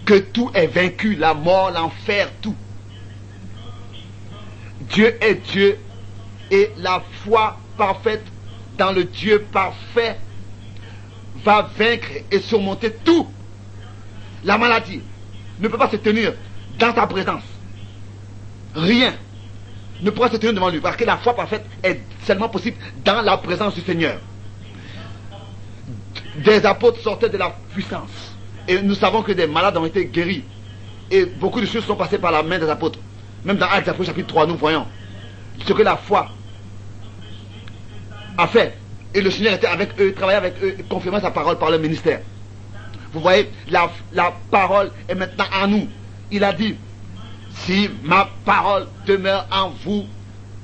Speaker 1: que tout est vaincu, la mort, l'enfer, tout. Dieu est Dieu et la foi parfaite dans le Dieu parfait va vaincre et surmonter tout. La maladie ne peut pas se tenir dans ta présence. Rien ne pourra se tenir devant lui, parce que la foi parfaite est seulement possible dans la présence du Seigneur. Des apôtres sortaient de la puissance. Et nous savons que des malades ont été guéris. Et beaucoup de choses sont passées par la main des apôtres. Même dans Actes chapitre 3, nous voyons ce que la foi a fait. Et le Seigneur était avec eux, travaillait avec eux, confirmait sa parole par le ministère. Vous voyez, la parole est maintenant en nous. Il a dit, si ma parole demeure en vous,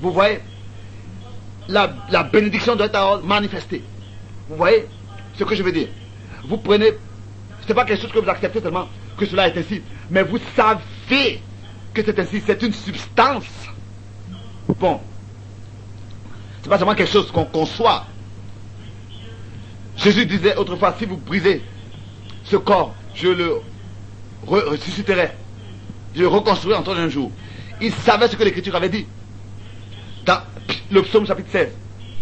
Speaker 1: vous voyez, la bénédiction doit être manifestée. Vous voyez ce que je veux dire? Vous prenez, ce n'est pas quelque chose que vous acceptez seulement que cela est ainsi, mais vous savez que c'est ainsi, c'est une substance. Bon, c'est pas seulement quelque chose qu'on conçoit. Jésus disait autrefois, si vous brisez ce corps, je le ressusciterai, je le reconstruirai en un jour. Il savait ce que l'Écriture avait dit dans le psaume chapitre 16,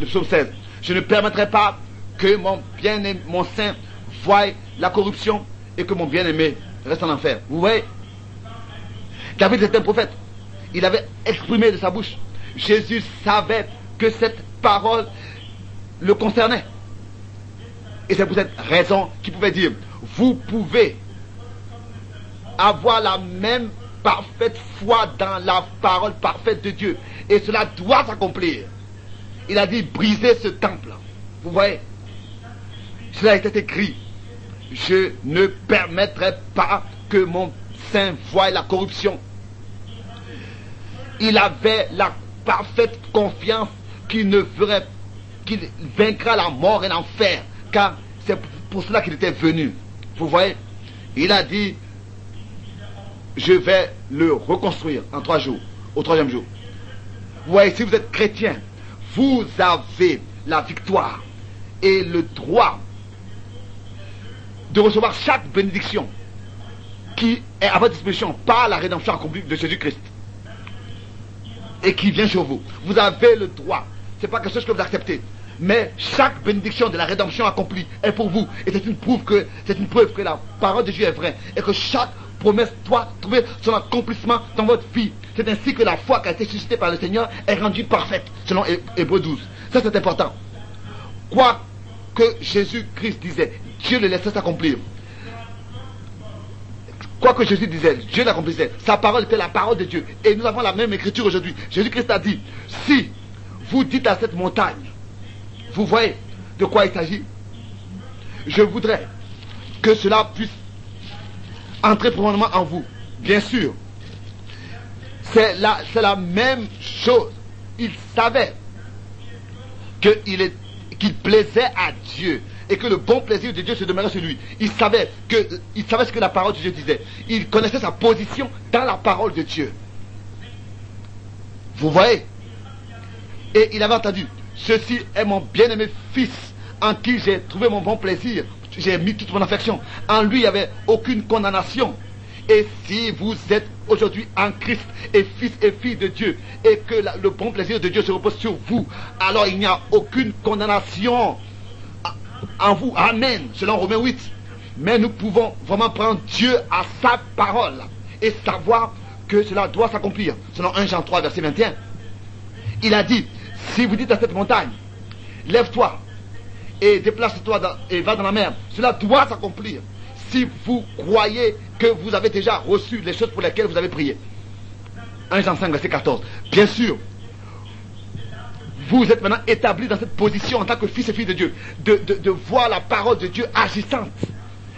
Speaker 1: le psaume 16. Je ne permettrai pas que mon bien-aimé, mon saint, voie la corruption et que mon bien-aimé reste en enfer. Vous voyez, David était un prophète. Il avait exprimé de sa bouche. Jésus savait que cette parole le concernait. Et c'est pour cette raison qu'il pouvait dire, vous pouvez avoir la même parfaite foi dans la parole parfaite de Dieu. Et cela doit s'accomplir. Il a dit, brisez ce temple. Vous voyez, cela a été écrit. Je ne permettrai pas que mon saint voie la corruption. Il avait la parfaite confiance qu'il vaincra la mort et l'enfer, car c'est pour cela qu'il était venu. Vous voyez, il a dit, je vais le reconstruire en 3 jours, au 3e jour. Vous voyez, si vous êtes chrétien, vous avez la victoire et le droit de recevoir chaque bénédiction qui est à votre disposition par la rédemption accomplie de Jésus-Christ et qui vient sur vous. Vous avez le droit. Ce n'est pas quelque chose que vous acceptez. Mais chaque bénédiction de la rédemption accomplie est pour vous. Et c'est une preuve que la parole de Dieu est vraie. Et que chaque promesse doit trouver son accomplissement dans votre vie. C'est ainsi que la foi qui a été suscitée par le Seigneur est rendue parfaite, selon Hébreux 12. Ça, c'est important. Quoi que Jésus-Christ disait, Dieu le laissait s'accomplir. Quoi que Jésus disait, Dieu l'accomplissait. Sa parole était la parole de Dieu. Et nous avons la même écriture aujourd'hui. Jésus-Christ a dit, si vous dites à cette montagne, vous voyez de quoi il s'agit? Je voudrais que cela puisse entrer profondément en vous. Bien sûr, c'est la même chose. Il savait qu'il plaisait à Dieu et que le bon plaisir de Dieu se demeurait sur lui. Il savait ce que la parole de Dieu disait. Il connaissait sa position dans la parole de Dieu. Vous voyez? Et il avait entendu, ceci est mon bien-aimé fils en qui j'ai trouvé mon bon plaisir. J'ai mis toute mon affection. En lui, il n'y avait aucune condamnation. Et si vous êtes aujourd'hui en Christ et fils et filles de Dieu, et que le bon plaisir de Dieu se repose sur vous, alors il n'y a aucune condamnation en vous. Amen, selon Romains 8. Mais nous pouvons vraiment prendre Dieu à sa parole et savoir que cela doit s'accomplir. Selon 1 Jean 3, verset 21. Il a dit, si vous dites à cette montagne, lève-toi et déplace-toi et va dans la mer, cela doit s'accomplir. Si vous croyez que vous avez déjà reçu les choses pour lesquelles vous avez prié. 1 Jean 5, verset 14. Bien sûr, vous êtes maintenant établis dans cette position en tant que fils et filles de Dieu, de voir la parole de Dieu agissante.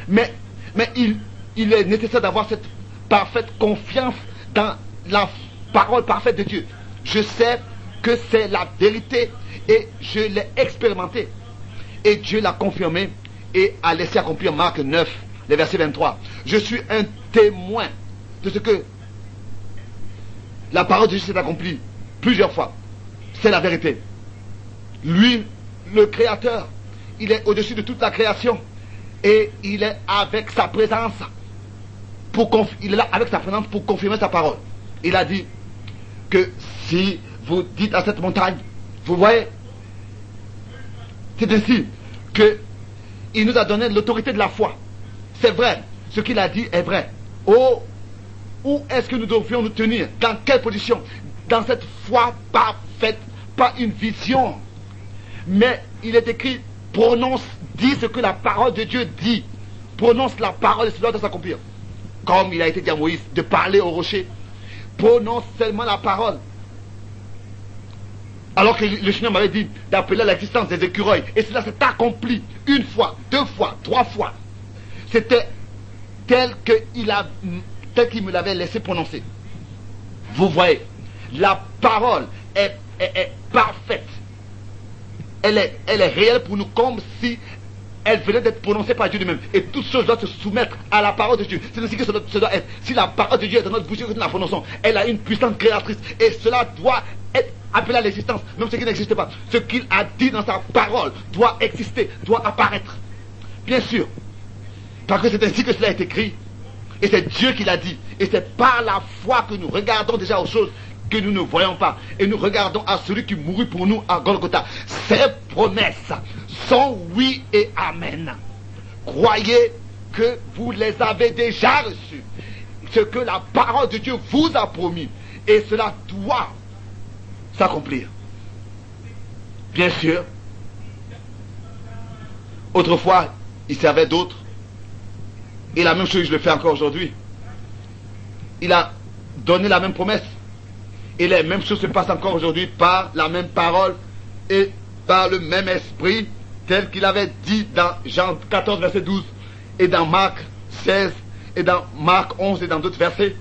Speaker 1: Mais il est nécessaire d'avoir cette parfaite confiance dans la parole parfaite de Dieu. Je sais que c'est la vérité et je l'ai expérimenté. Et Dieu l'a confirmé et a laissé accomplir Marc 9, le verset 23. Je suis un témoin de ce que la parole de Dieu s'est accomplie plusieurs fois. C'est la vérité. Lui, le Créateur, il est au-dessus de toute la création. Et il est avec sa présence il est là avec sa présence pour confirmer sa parole. Il a dit que si vous dites à cette montagne, vous voyez, c'est ainsi qu'il nous a donné l'autorité de la foi. C'est vrai, ce qu'il a dit est vrai. Oh, où est-ce que nous devrions nous tenir? Dans quelle position? Dans cette foi parfaite, pas une vision. Mais il est écrit, prononce, dis ce que la parole de Dieu dit. Prononce la parole et cela doit s'accomplir. Comme il a été dit à Moïse de parler au rocher. Prononce seulement la parole. Alors que le Seigneur m'avait dit d'appeler à l'existence des écureuils. Et cela s'est accompli une fois, deux fois, trois fois. C'était tel qu'il me l'avait laissé prononcer. Vous voyez, la parole est parfaite. Elle est réelle pour nous comme si elle venait d'être prononcée par Dieu lui-même. Et toutes choses doivent se soumettre à la parole de Dieu. C'est ainsi que ça doit être. Si la parole de Dieu est dans notre bouche et que nous la prononçons, elle a une puissance créatrice. Et cela doit être appelé à l'existence. Même ce qui n'existe pas. Ce qu'il a dit dans sa parole doit exister, doit apparaître. Bien sûr. Parce que c'est ainsi que cela est écrit. Et c'est Dieu qui l'a dit. Et c'est par la foi que nous regardons déjà aux choses que nous ne voyons pas. Et nous regardons à celui qui mourut pour nous à Golgotha. Ces promesses sont oui et amen. Croyez que vous les avez déjà reçues. Ce que la parole de Dieu vous a promis. Et cela doit s'accomplir. Bien sûr, autrefois, il servait d'autres. Et la même chose, je le fais encore aujourd'hui. Il a donné la même promesse. Et les mêmes choses se passent encore aujourd'hui par la même parole et par le même esprit, tel qu'il avait dit dans Jean 14, verset 12, et dans Marc 16, et dans Marc 11, et dans d'autres versets.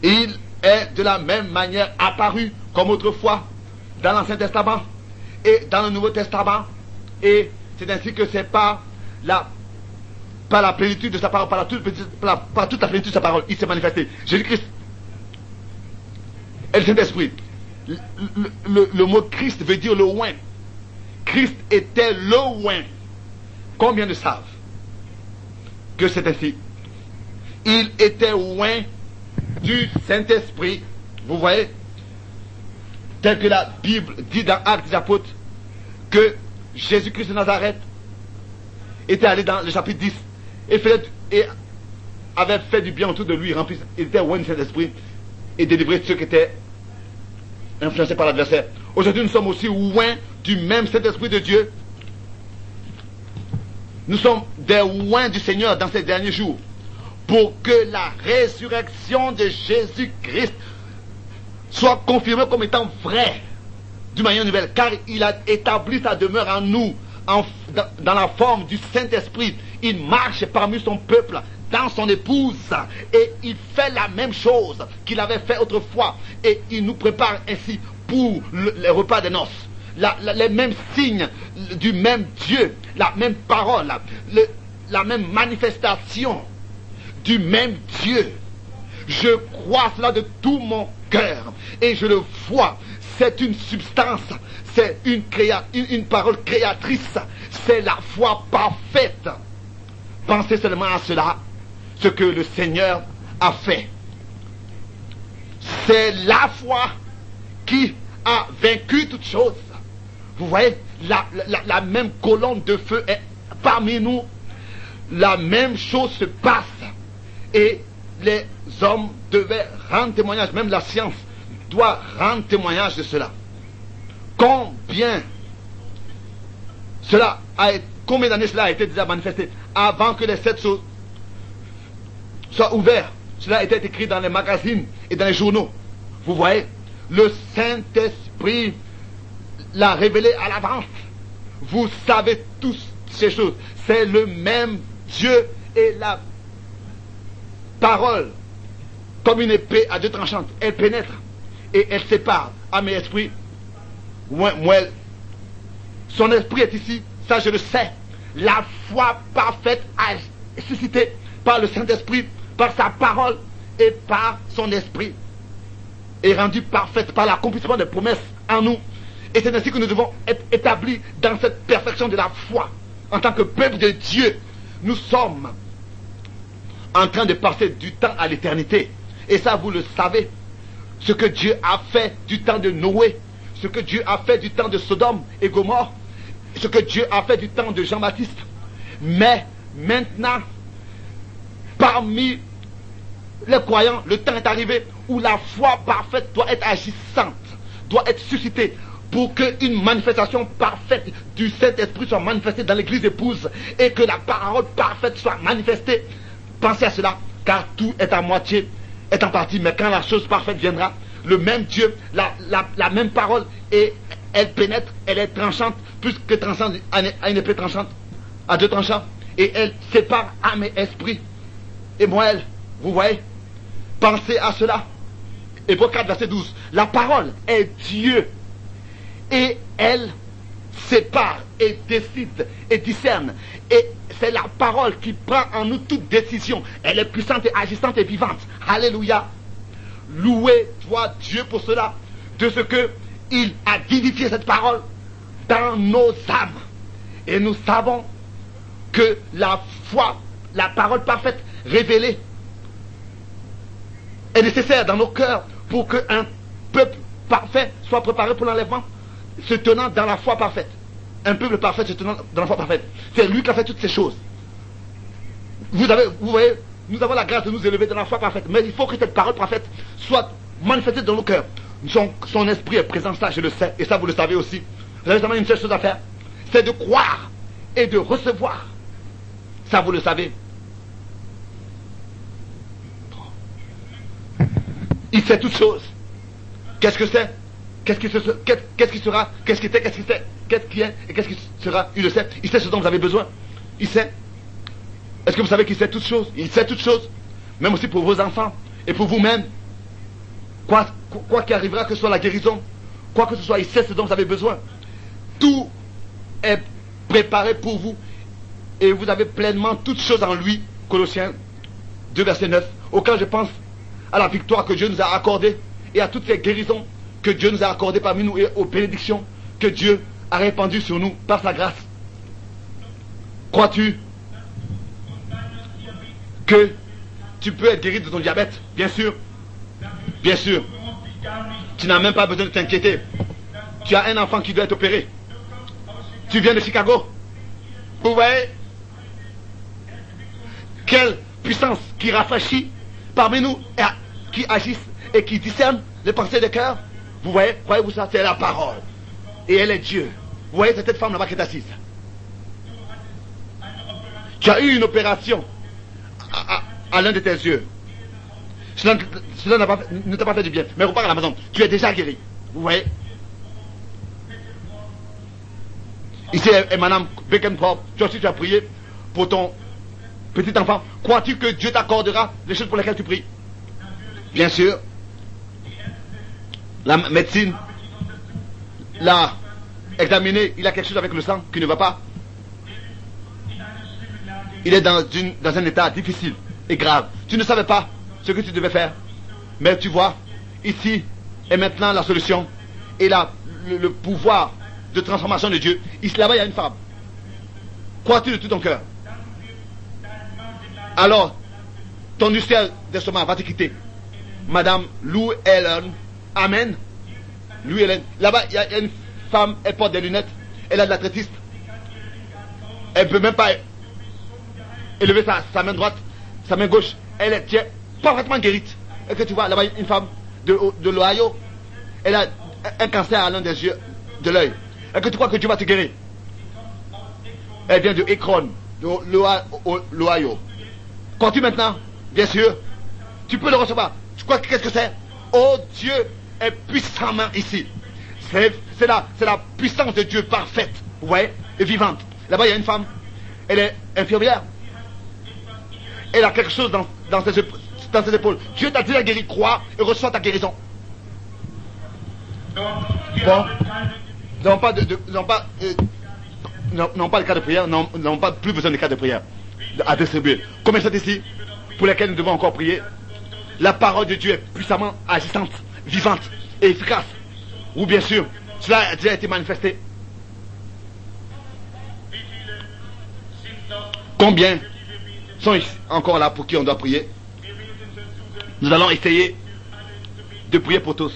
Speaker 1: Il est de la même manière apparu comme autrefois dans l'Ancien Testament et dans le Nouveau Testament. Et c'est ainsi que c'est par la plénitude de sa parole, par toute la plénitude de sa parole, il s'est manifesté. Jésus-Christ et le Saint-Esprit. Le mot Christ veut dire le oint. Christ était le oint. Combien le savent que c'est ainsi? Il était oint du Saint-Esprit. Vous voyez, tel que la Bible dit dans Actes des Apôtres que Jésus-Christ de Nazareth était allé dans le chapitre 10 et avait fait du bien autour de lui, rempli, il était oint du Saint-Esprit et délivré ceux qui étaient influencés par l'adversaire. Aujourd'hui, nous sommes aussi oints du même Saint-Esprit de Dieu. Nous sommes des oints du Seigneur dans ces derniers jours pour que la résurrection de Jésus-Christ soit confirmée comme étant vraie d'une manière nouvelle, car il a établi sa demeure en nous dans la forme du Saint-Esprit. Il marche parmi son peuple, dans son épouse, et il fait la même chose qu'il avait fait autrefois, et il nous prépare ainsi pour les repas des noces. Les mêmes signes du même Dieu, la même parole, la même manifestation du même Dieu. Je crois cela de tout mon cœur et je le vois. C'est une substance, c'est une parole créatrice, c'est la foi parfaite. Pensez seulement à cela ce que le Seigneur a fait. C'est la foi qui a vaincu toutes choses. Vous voyez, la même colonne de feu est parmi nous. La même chose se passe. Et les hommes devaient rendre témoignage, même la science doit rendre témoignage de cela. Combien d'années cela a été déjà manifesté avant que les 7 choses soient ouvertes. Cela a été écrit dans les magazines et dans les journaux. Vous voyez, le Saint-Esprit l'a révélé à l'avance. Vous savez tous ces choses. C'est le même Dieu et la parole, comme une épée à 2 tranchantes, elle pénètre et elle sépare âme et esprit. Son esprit est ici, ça je le sais. La foi parfaite a suscité par le Saint-Esprit, par sa parole et par son esprit, est rendue parfaite par l'accomplissement des promesses en nous. Et c'est ainsi que nous devons être établis dans cette perfection de la foi. En tant que peuple de Dieu, nous sommes en train de passer du temps à l'éternité. Et ça, vous le savez. Ce que Dieu a fait du temps de Noé, ce que Dieu a fait du temps de Sodome et Gomorrhe, ce que Dieu a fait du temps de Jean-Baptiste. Mais maintenant, parmi les croyants, le temps est arrivé où la foi parfaite doit être agissante, doit être suscitée pour qu'une manifestation parfaite du Saint-Esprit soit manifestée dans l'église épouse et que la parole parfaite soit manifestée. Pensez à cela, car tout est à moitié, est en partie, mais quand la chose parfaite viendra, le même Dieu, la même parole, et elle pénètre, elle est tranchante, plus que tranchante, à une épée tranchante, à 2 tranchants, et elle sépare âme et esprit. Et moi, elle, vous voyez, pensez à cela. Hébreux 4, verset 12. La parole est Dieu, et elle sépare et décide et discerne. Et c'est la parole qui prend en nous toute décision. Elle est puissante et agissante et vivante. Alléluia. Loué soit Dieu pour cela, de ce que il a vivifié cette parole dans nos âmes. Et nous savons que la foi, la parole parfaite révélée, est nécessaire dans nos cœurs pour qu'un peuple parfait soit préparé pour l'enlèvement, se tenant dans la foi parfaite. Un peuple parfait se tenant dans la foi parfaite. C'est lui qui a fait toutes ces choses. Vous voyez, nous avons la grâce de nous élever dans la foi parfaite. Mais il faut que cette parole parfaite soit manifestée dans nos cœurs. Son esprit est présent, ça je le sais. Et ça vous le savez aussi. Vous avez seulement une seule chose à faire. C'est de croire et de recevoir. Ça vous le savez. Il sait toutes choses. Qu'est-ce que c'est? Qu'est-ce qui sera? Qu'est-ce qui était? Qu'est-ce qui c'est? Qu'est-ce qui est? Et qu'est-ce qui sera? Il le sait. Il sait ce dont vous avez besoin. Il sait. Est-ce que vous savez qu'il sait toutes choses? Il sait toutes choses. Même aussi pour vos enfants et pour vous-même. Quoi qu'il arrivera, que ce soit la guérison, quoi que ce soit, il sait ce dont vous avez besoin. Tout est préparé pour vous. Et vous avez pleinement toutes choses en lui. Colossiens 2, verset 9. Auquel je pense à la victoire que Dieu nous a accordée et à toutes ces guérisons que Dieu nous a accordées parmi nous et aux bénédictions que Dieu a répandues sur nous par sa grâce. Crois-tu que tu peux être guéri de ton diabète? Bien sûr. Bien sûr. Tu n'as même pas besoin de t'inquiéter. Tu as un enfant qui doit être opéré. Tu viens de Chicago. Vous voyez quelle puissance qui rafraîchit parmi nous, et qui agissent et qui discerne les pensées des cœurs. Vous voyez, croyez-vous ça? C'est la parole. Et elle est Dieu. Vous voyez cette femme là-bas qui est assise. Tu as eu une opération à l'un de tes yeux. Cela ne t'a pas fait du bien. Mais repars à la maison. Tu es déjà guéri. Vous voyez? Ici est Madame Beckenpop. Toi aussi tu as prié pour ton petit enfant. Crois-tu que Dieu t'accordera les choses pour lesquelles tu pries? Bien sûr. La médecine l'a examiné. Il a quelque chose avec le sang qui ne va pas. Il est dans un état difficile et grave. Tu ne savais pas ce que tu devais faire. Mais tu vois, ici est maintenant la solution. Et là, le pouvoir de transformation de Dieu. Ici, là-bas, il y a une femme. Crois-tu de tout ton cœur? Alors, ton ulcère d'estomac va te quitter. Madame Lou Ellen, amen. Lou Ellen, là-bas, il y a une femme, elle porte des lunettes, elle a de l'arthritis. Elle ne peut même pas élever sa main droite, sa main gauche. Elle est parfaitement guérie. Et que tu vois, là-bas, une femme de l'Ohio, elle a un cancer à l'un des yeux de l'œil. Et que tu crois que tu vas te guérir. Elle vient de Akron, de l'Ohio. Crois-tu maintenant? Bien sûr. Tu peux le recevoir. Tu crois que qu'est-ce que c'est? Oh, Dieu est puissamment ici. C'est la puissance de Dieu parfaite, ouais, et vivante. Là-bas, il y a une femme. Elle est infirmière. Elle a quelque chose dans ses épaules. Dieu t'a déjà guéri. Crois et reçois ta guérison. Bon. N'ont pas de cas de prière, n'ont pas plus besoin de cas de prière à distribuer. Combien sont ici pour lesquels nous devons encore prier? La parole de Dieu est puissamment agissante, vivante et efficace. Ou bien sûr, cela a déjà été manifesté. Combien sont encore là pour qui on doit prier? Nous allons essayer de prier pour tous.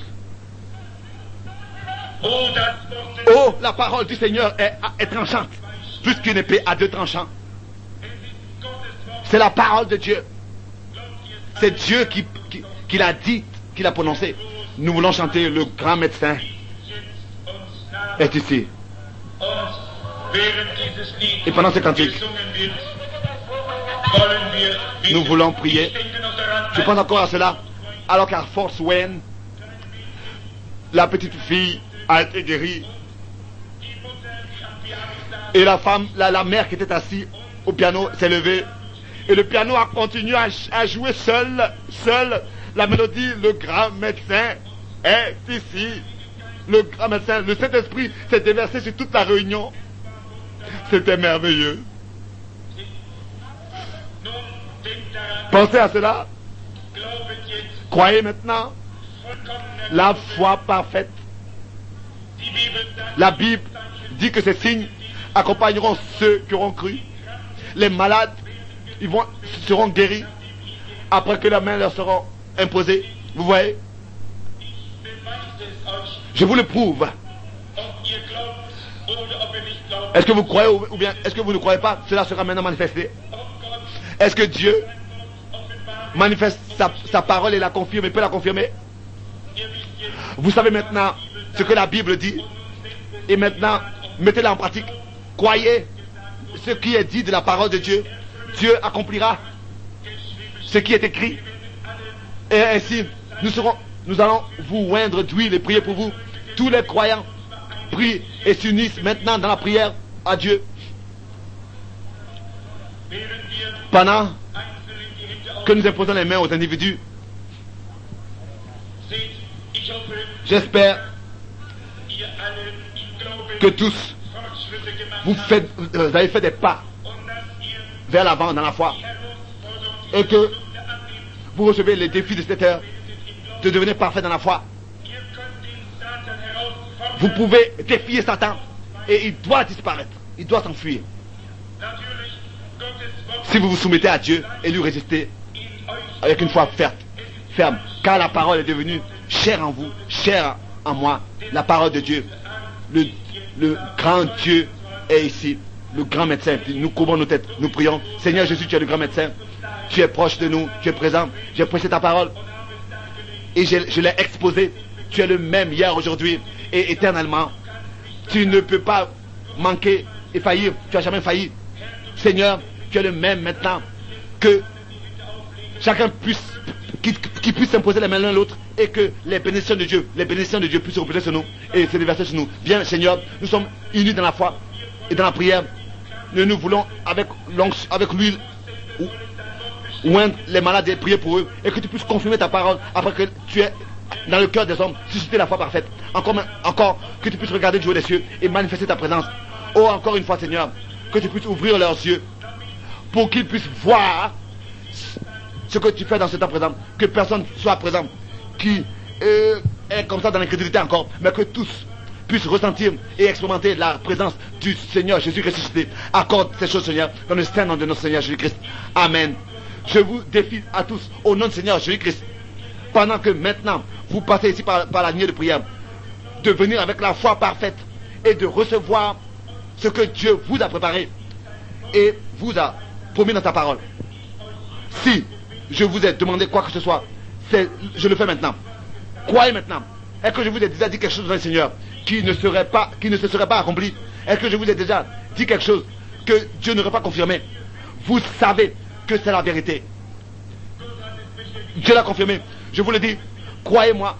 Speaker 1: Oh, la parole du Seigneur est tranchante, plus qu'une épée à deux tranchants. C'est la parole de Dieu. C'est Dieu qui l'a dit, qui l'a prononcé. Nous voulons chanter le grand médecin est ici. Et pendant ce cantique, nous voulons prier. Je pense encore à cela. Alors qu'à Fort Wayne, la petite fille a été guérie. Et la femme, la mère qui était assise au piano s'est levée. Et le piano a continué à jouer seul la mélodie. Le grand médecin est ici. Le grand médecin, le Saint-Esprit s'est déversé sur toute la réunion. C'était merveilleux. Pensez à cela. Croyez maintenant. La foi parfaite. La Bible dit que ces signes accompagneront ceux qui auront cru. Les malades, seront guéris après que la main leur sera imposée. Vous voyez? Je vous le prouve. Est-ce que vous croyez ou bien est-ce que vous ne croyez pas? Cela sera maintenant manifesté. Est-ce que Dieu manifeste sa parole et la confirme et peut la confirmer? Vous savez maintenant ce que la Bible dit. Et maintenant, mettez-la en pratique. Croyez ce qui est dit de la parole de Dieu. Dieu accomplira ce qui est écrit. Et ainsi, nous allons vous oindre d'huile et prier pour vous. Tous les croyants prient et s'unissent maintenant dans la prière à Dieu. Pendant que nous imposons les mains aux individus, j'espère que tous vous avez fait des pas vers l'avant dans la foi et que vous recevez les défis de cette heure de devenir parfait dans la foi. Vous pouvez défier Satan et il doit disparaître, il doit s'enfuir. Si vous vous soumettez à Dieu et lui résistez avec une foi ferme, car la parole est devenue chère en vous, chère en moi, la parole de Dieu. Le grand Dieu est ici, le grand médecin. Nous courbons nos têtes, nous prions. Seigneur Jésus, tu es le grand médecin. Tu es proche de nous, tu es présent. J'ai prêché ta parole et je l'ai exposée. Tu es le même hier, aujourd'hui et éternellement. Tu ne peux pas manquer et faillir. Tu n'as jamais failli. Seigneur, tu es le même maintenant. Que chacun puisse s'imposer les mains l'un l'autre et que les bénédictions de Dieu puissent se reposer sur nous et se déverser sur nous. Bien, Seigneur, nous sommes unis dans la foi et dans la prière. Nous voulons avec l'huile oindre les malades et prier pour eux et que tu puisses confirmer ta parole après que tu es dans le cœur des hommes, susciter la foi parfaite. Encore que tu puisses regarder du haut des cieux et manifester ta présence. Oh, encore une fois, Seigneur, que tu puisses ouvrir leurs yeux pour qu'ils puissent voir ce que tu fais dans ce temps présent. Que personne soit présent qui est comme ça dans l'incrédulité encore, mais que tous puissent ressentir et expérimenter la présence du Seigneur Jésus ressuscité. Accorde ces choses, Seigneur, dans le saint nom de notre Seigneur Jésus-Christ. Amen. Je vous défie à tous, au nom du Seigneur Jésus-Christ, pendant que maintenant, vous passez ici par la nuit de prière, de venir avec la foi parfaite et de recevoir ce que Dieu vous a préparé et vous a promis dans sa parole. Si je vous ai demandé quoi que ce soit, je le fais maintenant. Croyez maintenant. Est-ce que je vous ai déjà dit quelque chose dans le Seigneur qui ne se serait pas accompli? Est-ce que je vous ai déjà dit quelque chose que Dieu n'aurait pas confirmé? Vous savez que c'est la vérité. Dieu l'a confirmé. Je vous le dis, croyez-moi,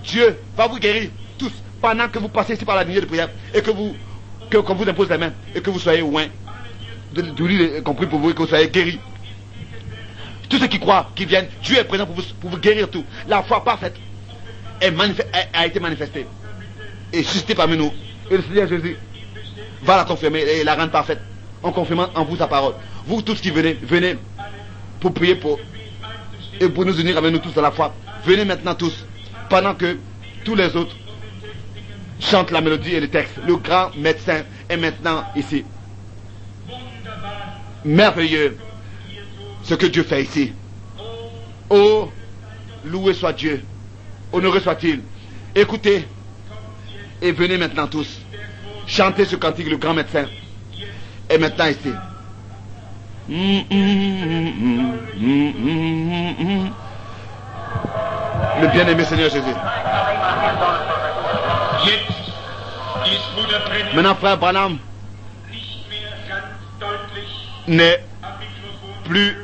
Speaker 1: Dieu va vous guérir tous pendant que vous passez ici par la nuit de prière et qu'on vous impose les mains et que vous soyez loin de lui compris pour vous et que vous soyez guéris. Tous ceux qui croient, qui viennent, Dieu est présent pour vous guérir tout. La foi parfaite a été manifestée et suscitée parmi nous. Et le Seigneur Jésus va la confirmer et la rendre parfaite en confirmant en vous sa parole. Vous tous qui venez pour prier et pour nous unir avec nous tous dans la foi. Venez maintenant tous, pendant que tous les autres chantent la mélodie et le texte. Le grand médecin est maintenant ici. Merveilleux ce que Dieu fait ici. Oh, loué soit Dieu, honoré soit-il. Écoutez et venez maintenant tous chanter ce cantique. Le grand médecin est maintenant ici. Le bien-aimé Seigneur Jésus. Maintenant, frère Branham n'est plus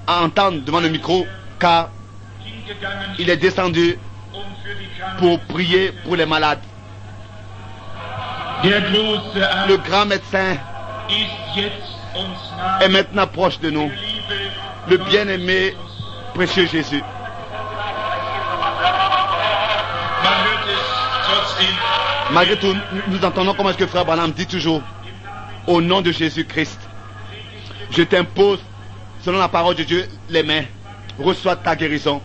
Speaker 1: à entendre devant le micro, car il est descendu pour prier pour les malades. Le grand médecin est maintenant proche de nous. Le bien-aimé précieux Jésus. Malgré tout, nous entendons comment est-ce que frère Branham dit toujours: au nom de Jésus-Christ, je t'impose, selon la parole de Dieu, les mains. Reçois ta guérison.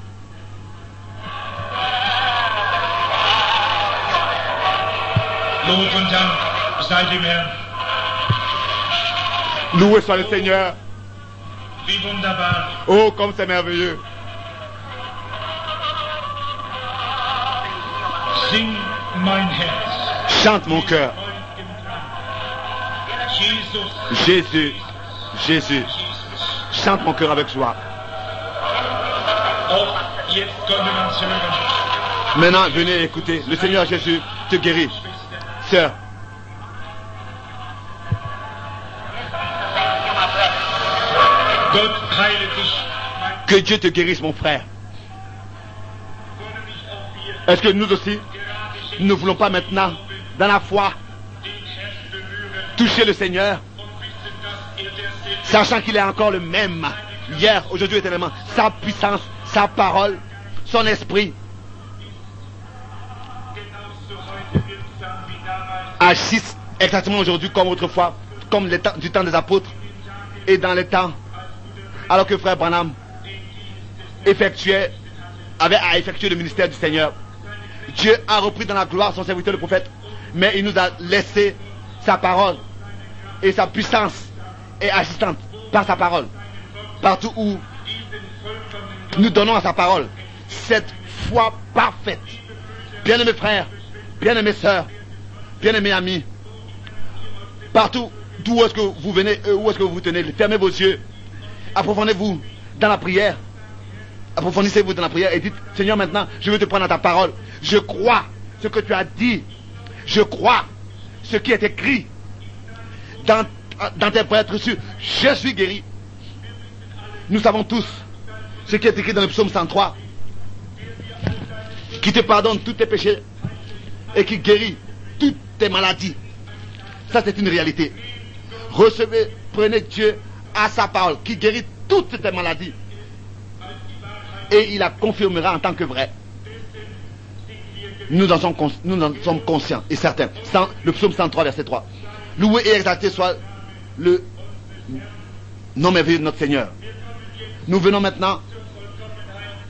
Speaker 1: Loué soit le Seigneur. Oh, comme c'est merveilleux. Chante mon cœur. Jésus, Jésus. Chante mon cœur avec joie. Maintenant, venez écouter. Le Seigneur Jésus te guérit. Sœur. Que Dieu te guérisse, mon frère. Est-ce que nous aussi, nous ne voulons pas maintenant, dans la foi, toucher le Seigneur, sachant qu'il est encore le même, hier, aujourd'hui, éternellement, sa puissance, sa parole, son esprit, agissent exactement aujourd'hui comme autrefois, comme du temps des apôtres et dans les temps, alors que frère Branham avait à effectuer le ministère du Seigneur. Dieu a repris dans la gloire son serviteur le prophète, mais il nous a laissé sa parole, et sa puissance est agissante par sa parole. Partout où nous donnons à sa parole cette foi parfaite. Bien-aimés frères, bien-aimés sœurs, bien-aimés amis, partout d'où est-ce que vous venez, où est-ce que vous vous tenez, fermez vos yeux, approfondissez-vous dans la prière. Approfondissez-vous dans la prière et dites: Seigneur, maintenant, je veux te prendre à ta parole. Je crois ce que tu as dit. Je crois ce qui est écrit dans tes prêtres reçus. Je suis guéri. Nous savons tous ce qui est écrit dans le psaume 103, qui te pardonne tous tes péchés et qui guérit toutes tes maladies. Ça, c'est une réalité. Recevez, prenez Dieu à sa parole, qui guérit toutes tes maladies. Et il la confirmera en tant que vrai. Nous en sommes conscients et certains. Le psaume 103, verset 3. Loué et exalté soit le nom merveilleux de notre Seigneur. Nous venons maintenant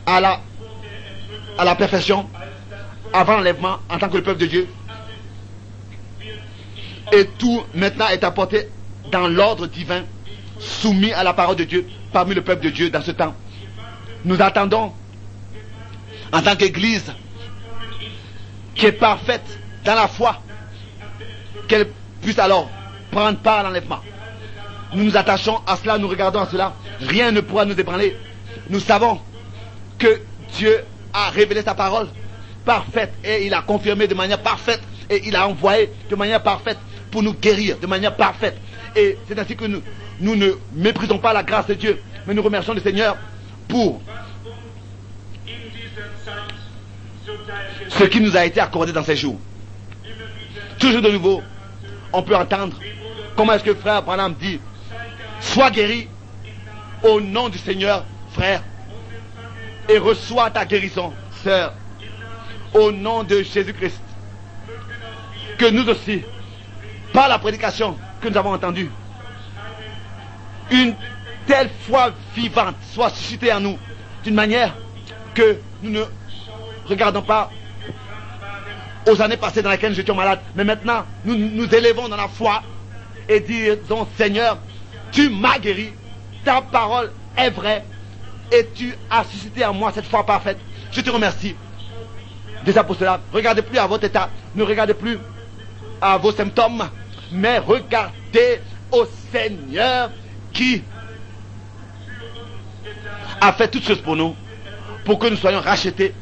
Speaker 1: à la perfection, avant l'enlèvement, en tant que le peuple de Dieu. Et tout maintenant est apporté dans l'ordre divin, soumis à la parole de Dieu, parmi le peuple de Dieu dans ce temps. Nous attendons, en tant qu'Église, qui est parfaite dans la foi, qu'elle puisse alors prendre part à l'enlèvement. Nous nous attachons à cela, nous regardons à cela. Rien ne pourra nous ébranler. Nous savons que Dieu a révélé sa parole parfaite et il a confirmé de manière parfaite et il a envoyé de manière parfaite pour nous guérir de manière parfaite. Et c'est ainsi que nous ne méprisons pas la grâce de Dieu, mais nous remercions le Seigneur pour ce qui nous a été accordé dans ces jours. Toujours de nouveau, on peut entendre comment est-ce que frère Branham dit: sois guéri au nom du Seigneur, frère, et reçois ta guérison, sœur, au nom de Jésus-Christ. Que nous aussi, par la prédication que nous avons entendue, une telle foi vivante soit suscitée en nous, d'une manière que nous ne regardons pas aux années passées dans lesquelles nous étions malades, mais maintenant nous nous élevons dans la foi et disons: Seigneur, tu m'as guéri, ta parole est vraie et tu as suscité en moi cette foi parfaite. Je te remercie déjà pour cela. Regardez plus à votre état, ne regardez plus à vos symptômes, mais regardez au Seigneur qui a fait toutes choses pour nous, pour que nous soyons rachetés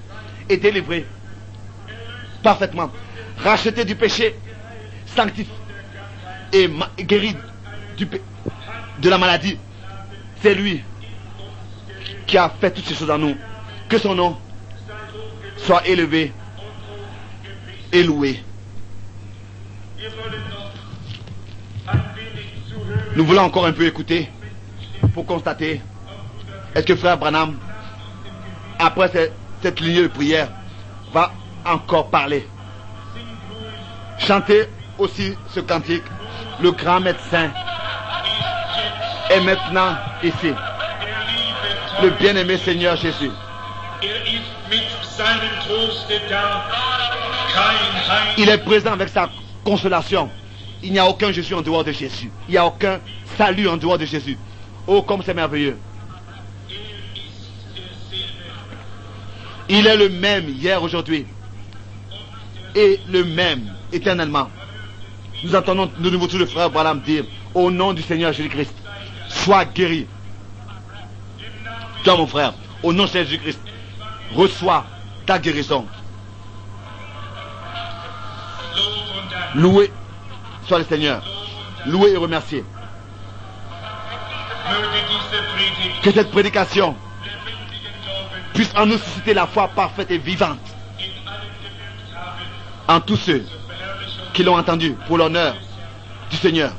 Speaker 1: et délivrés parfaitement, rachetés du péché, sanctifiés et guéris de la maladie. C'est lui qui a fait toutes ces choses en nous. Que son nom soit élevé et loué. Nous voulons encore un peu écouter pour constater, est-ce que frère Branham, après cette lignée de prière, va encore parler. Chantez aussi ce cantique: le grand médecin est maintenant ici, le bien-aimé Seigneur Jésus. Il est présent avec sa consolation. Il n'y a aucun Jésus en dehors de Jésus. Il n'y a aucun salut en dehors de Jésus. Oh, comme c'est merveilleux. Il est le même hier, aujourd'hui, et le même éternellement. Nous entendons de nouveau tout le frère Branham dire: au nom du Seigneur Jésus-Christ, sois guéri. Toi, mon frère, au nom de Jésus-Christ, reçois ta guérison. Loué soit le Seigneur, loué et remercié. Que cette prédication puisse en nous susciter la foi parfaite et vivante en tous ceux qui l'ont entendu, pour l'honneur du Seigneur.